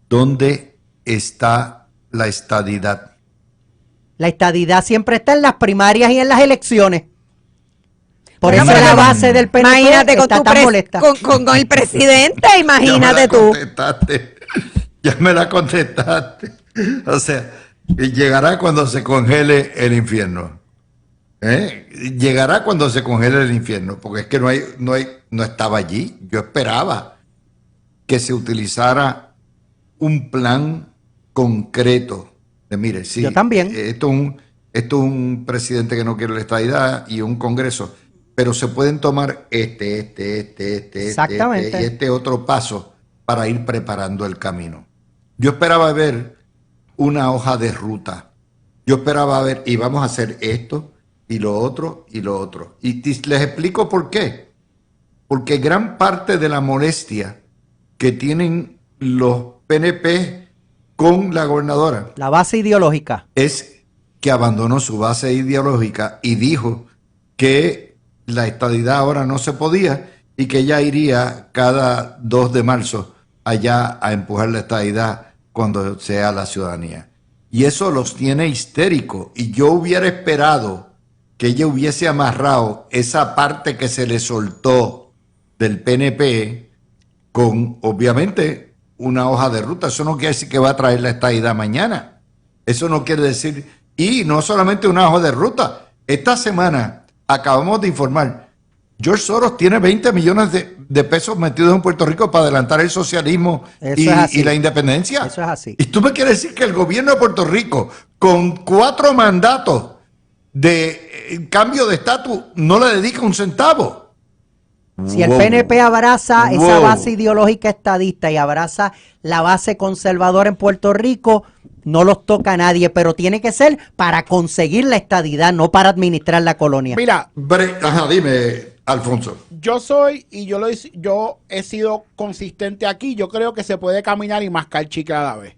¿Dónde está la estadidad? La estadidad siempre está en las primarias y en las elecciones. Por Bueno, eso pero la base del PNP imagínate con, está tan molesta. con el presidente, imagínate tú. Ya me la contestaste. O sea, llegará cuando se congele el infierno. Llegará cuando se congele el infierno, porque es que no estaba allí. Yo esperaba que se utilizara un plan concreto de, mire, sí, yo también. Esto es un presidente que no quiere la estadidad y un congreso, pero se pueden tomar Exactamente. y este otro paso para ir preparando el camino. Yo esperaba ver una hoja de ruta. Yo esperaba ver, y vamos a hacer esto y lo otro y lo otro. Y les explico por qué. Porque gran parte de la molestia que tienen los PNP con la gobernadora, La base ideológica. es que abandonó su base ideológica y dijo que la estadidad ahora no se podía y que ella iría cada 2 de marzo allá a empujar la estadidad cuando sea la ciudadanía. Y eso los tiene histéricos. Y yo hubiera esperado que ella hubiese amarrado esa parte que se le soltó del PNP con, obviamente, una hoja de ruta. Eso no quiere decir que va a traer la estadidad mañana. Eso no quiere decir... Y no solamente una hoja de ruta. Esta semana acabamos de informar, George Soros tiene 20 millones de pesos metidos en Puerto Rico para adelantar el socialismo y la independencia. Eso es así. Y tú me quieres decir que el gobierno de Puerto Rico, con 4 mandatos de cambio de estatus, no le dedica un centavo. Si el PNP abraza esa base ideológica estadista y abraza la base conservadora en Puerto Rico, no los toca a nadie, pero tiene que ser para conseguir la estadidad, no para administrar la colonia. Mira, Dime, Alfonso. yo he sido consistente aquí. Yo creo que se puede caminar y mascar chicle a la vez.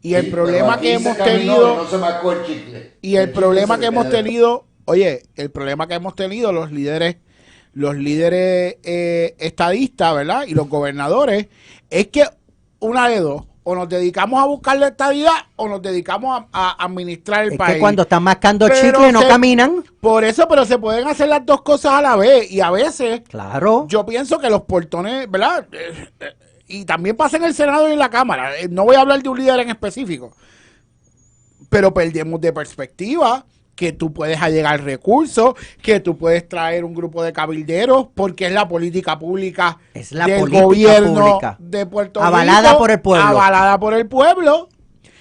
Y el problema que hemos tenido, el problema que hemos tenido los líderes estadistas, ¿verdad? Y los gobernadores, es que una de dos, o nos dedicamos a buscar la estadidad o nos dedicamos a administrar el país. Es que cuando están mascando chicle no caminan. Por eso, pero se pueden hacer las dos cosas a la vez. Y a veces, claro, yo pienso que los portones, ¿verdad? Y también pasa en el Senado y en la Cámara. No voy a hablar de un líder en específico. Pero perdemos de perspectiva que tú puedes allegar recursos, que tú puedes traer un grupo de cabilderos, porque es la política pública del gobierno de Puerto Rico. Avalada por el pueblo. Avalada por el pueblo.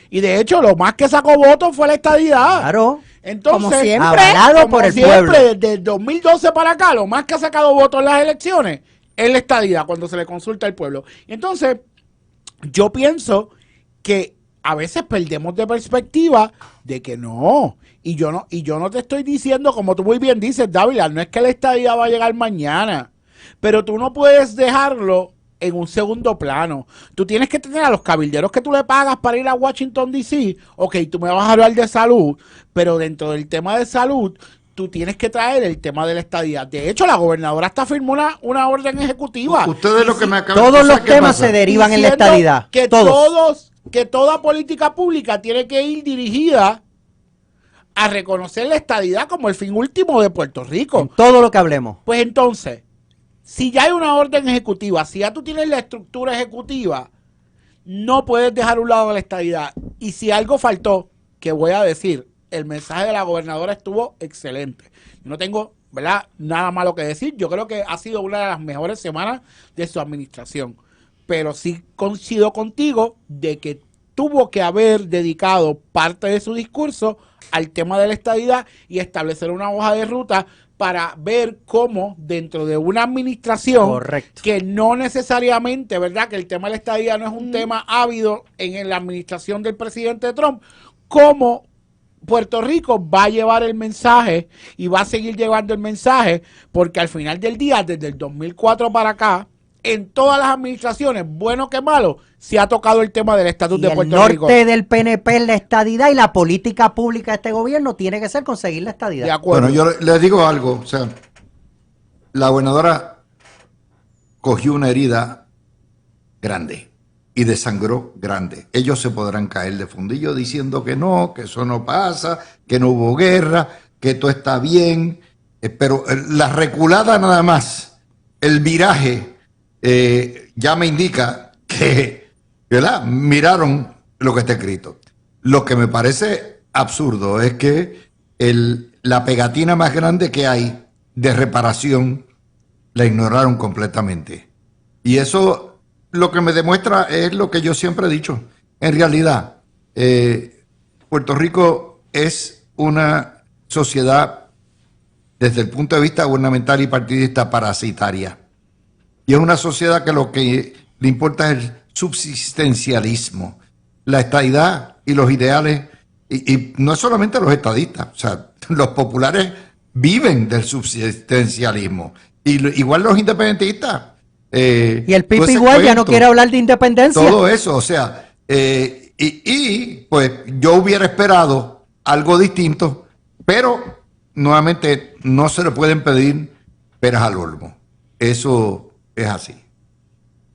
Y de hecho, lo más que sacó votos fue la estadidad. Claro. Entonces, como siempre, avalado por el pueblo. Desde el 2012 para acá, lo más que ha sacado votos en las elecciones es la estadidad, cuando se le consulta al pueblo. Y entonces, yo pienso que a veces perdemos de perspectiva de que no. Y yo no te estoy diciendo, como tú muy bien dices, Dávila, no es que la estadidad va a llegar mañana, pero tú no puedes dejarlo en un segundo plano. Tú tienes que tener a los cabilderos que tú le pagas para ir a Washington, D.C. Ok, tú me vas a hablar de salud, pero dentro del tema de salud, tú tienes que traer el tema de la estadidad. De hecho, la gobernadora hasta firmó una orden ejecutiva. Ustedes lo que me acaban todos los temas se derivan en la estadidad. Que toda política pública tiene que ir dirigida a reconocer la estadidad como el fin último de Puerto Rico. En todo lo que hablemos. Pues entonces, si ya hay una orden ejecutiva, si ya tú tienes la estructura ejecutiva, no puedes dejar a un lado la estadidad. Y si algo faltó, que voy a decir, el mensaje de la gobernadora estuvo excelente. No tengo, ¿verdad?, nada malo que decir. Yo creo que ha sido una de las mejores semanas de su administración. Pero sí coincido contigo de que tuvo que haber dedicado parte de su discurso al tema de la estadidad y establecer una hoja de ruta para ver cómo dentro de una administración Correcto. que no necesariamente, ¿verdad?, que el tema de la estadidad no es un tema ávido en la administración del presidente Trump, cómo Puerto Rico va a llevar el mensaje y va a seguir llevando el mensaje, porque al final del día, desde el 2004 para acá, en todas las administraciones, bueno que malo, se ha tocado el tema del estatus de Puerto Rico. El norte del PNP es la estadidad y la política pública de este gobierno tiene que ser conseguir la estadidad. De acuerdo. Bueno, yo les digo algo, o sea, la gobernadora cogió una herida grande y desangró grande. Ellos se podrán caer de fundillo diciendo que no, que eso no pasa, que no hubo guerra, que todo está bien, pero la reculada nada más, el viraje, ya me indica que, ¿verdad?, miraron lo que está escrito. Lo que me parece absurdo es que la pegatina más grande que hay de reparación la ignoraron completamente. Y eso lo que me demuestra es lo que yo siempre he dicho. En realidad, Puerto Rico es una sociedad, desde el punto de vista gubernamental y partidista, parasitaria. Y es una sociedad que lo que le importa es el subsistencialismo, la estadidad y los ideales, y no es solamente los estadistas, o sea, los populares viven del subsistencialismo, igual los independentistas. Y el PIB todo ese igual ya no cuento, quiere hablar de independencia. todo eso, o sea, pues yo hubiera esperado algo distinto, pero nuevamente no se le pueden pedir peras al olmo. Eso es así.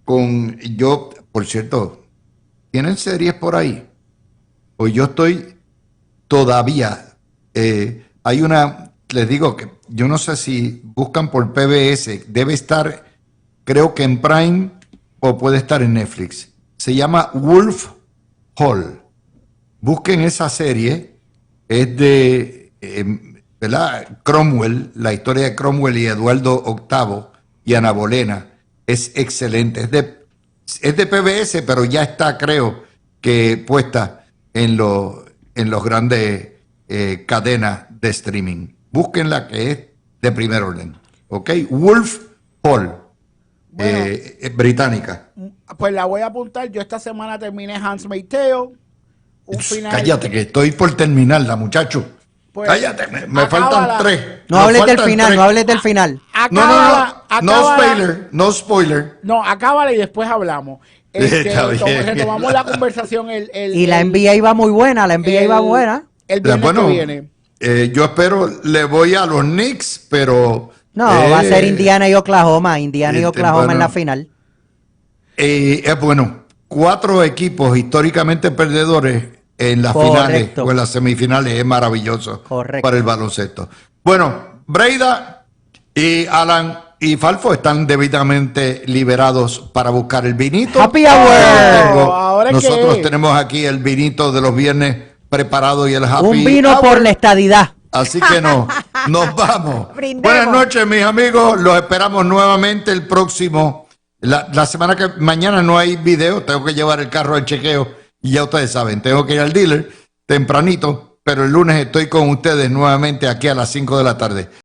Por cierto, ¿tienen series por ahí? Pues yo estoy todavía, hay una, les digo que yo no sé si buscan por PBS, debe estar, creo que en Prime o puede estar en Netflix. Se llama Wolf Hall. Busquen esa serie, es de, ¿verdad?, Cromwell, la historia de Cromwell y Eduardo VIII y Ana Bolena. Es excelente. Es de PBS, pero ya está, creo, que puesta en los grandes cadenas de streaming. Búsquenla, que es de primer orden. ¿Ok? Wolf Hall, Bueno, británica. pues la voy a apuntar. Yo esta semana terminé Handmaid's Tale. Un final. Cállate, que estoy por terminarla, muchacho. Pues, Cállate, me acábala. faltan 3. No hables del final, no hables del final. Acábala, No acábala. spoiler, no spoiler. No, acábala y después hablamos. Está bien. Retomamos la conversación Y la NBA iba muy buena, la NBA iba buena. El viernes Bueno, que viene. yo espero, le voy a los Knicks, pero... No, va a ser Indiana y Oklahoma. Indiana y Oklahoma bueno, en la final. Bueno, 4 equipos históricamente perdedores en las Correcto. finales o en las semifinales es maravilloso. Correcto. Para el baloncesto. Bueno, Breida y Alan y Falfo están debidamente liberados para buscar el vinito. Happy hour. ¿Ahora Nosotros qué? tenemos aquí el vinito de los viernes preparado y el happy Un vino hour. por la estadidad. Así que nos vamos. Brindemos. Buenas noches, mis amigos. Los esperamos nuevamente el próximo. La semana que mañana no hay video. Tengo que llevar el carro al chequeo. Y ya ustedes saben, tengo que ir al dealer tempranito. Pero el lunes estoy con ustedes nuevamente aquí a las 5 de la tarde.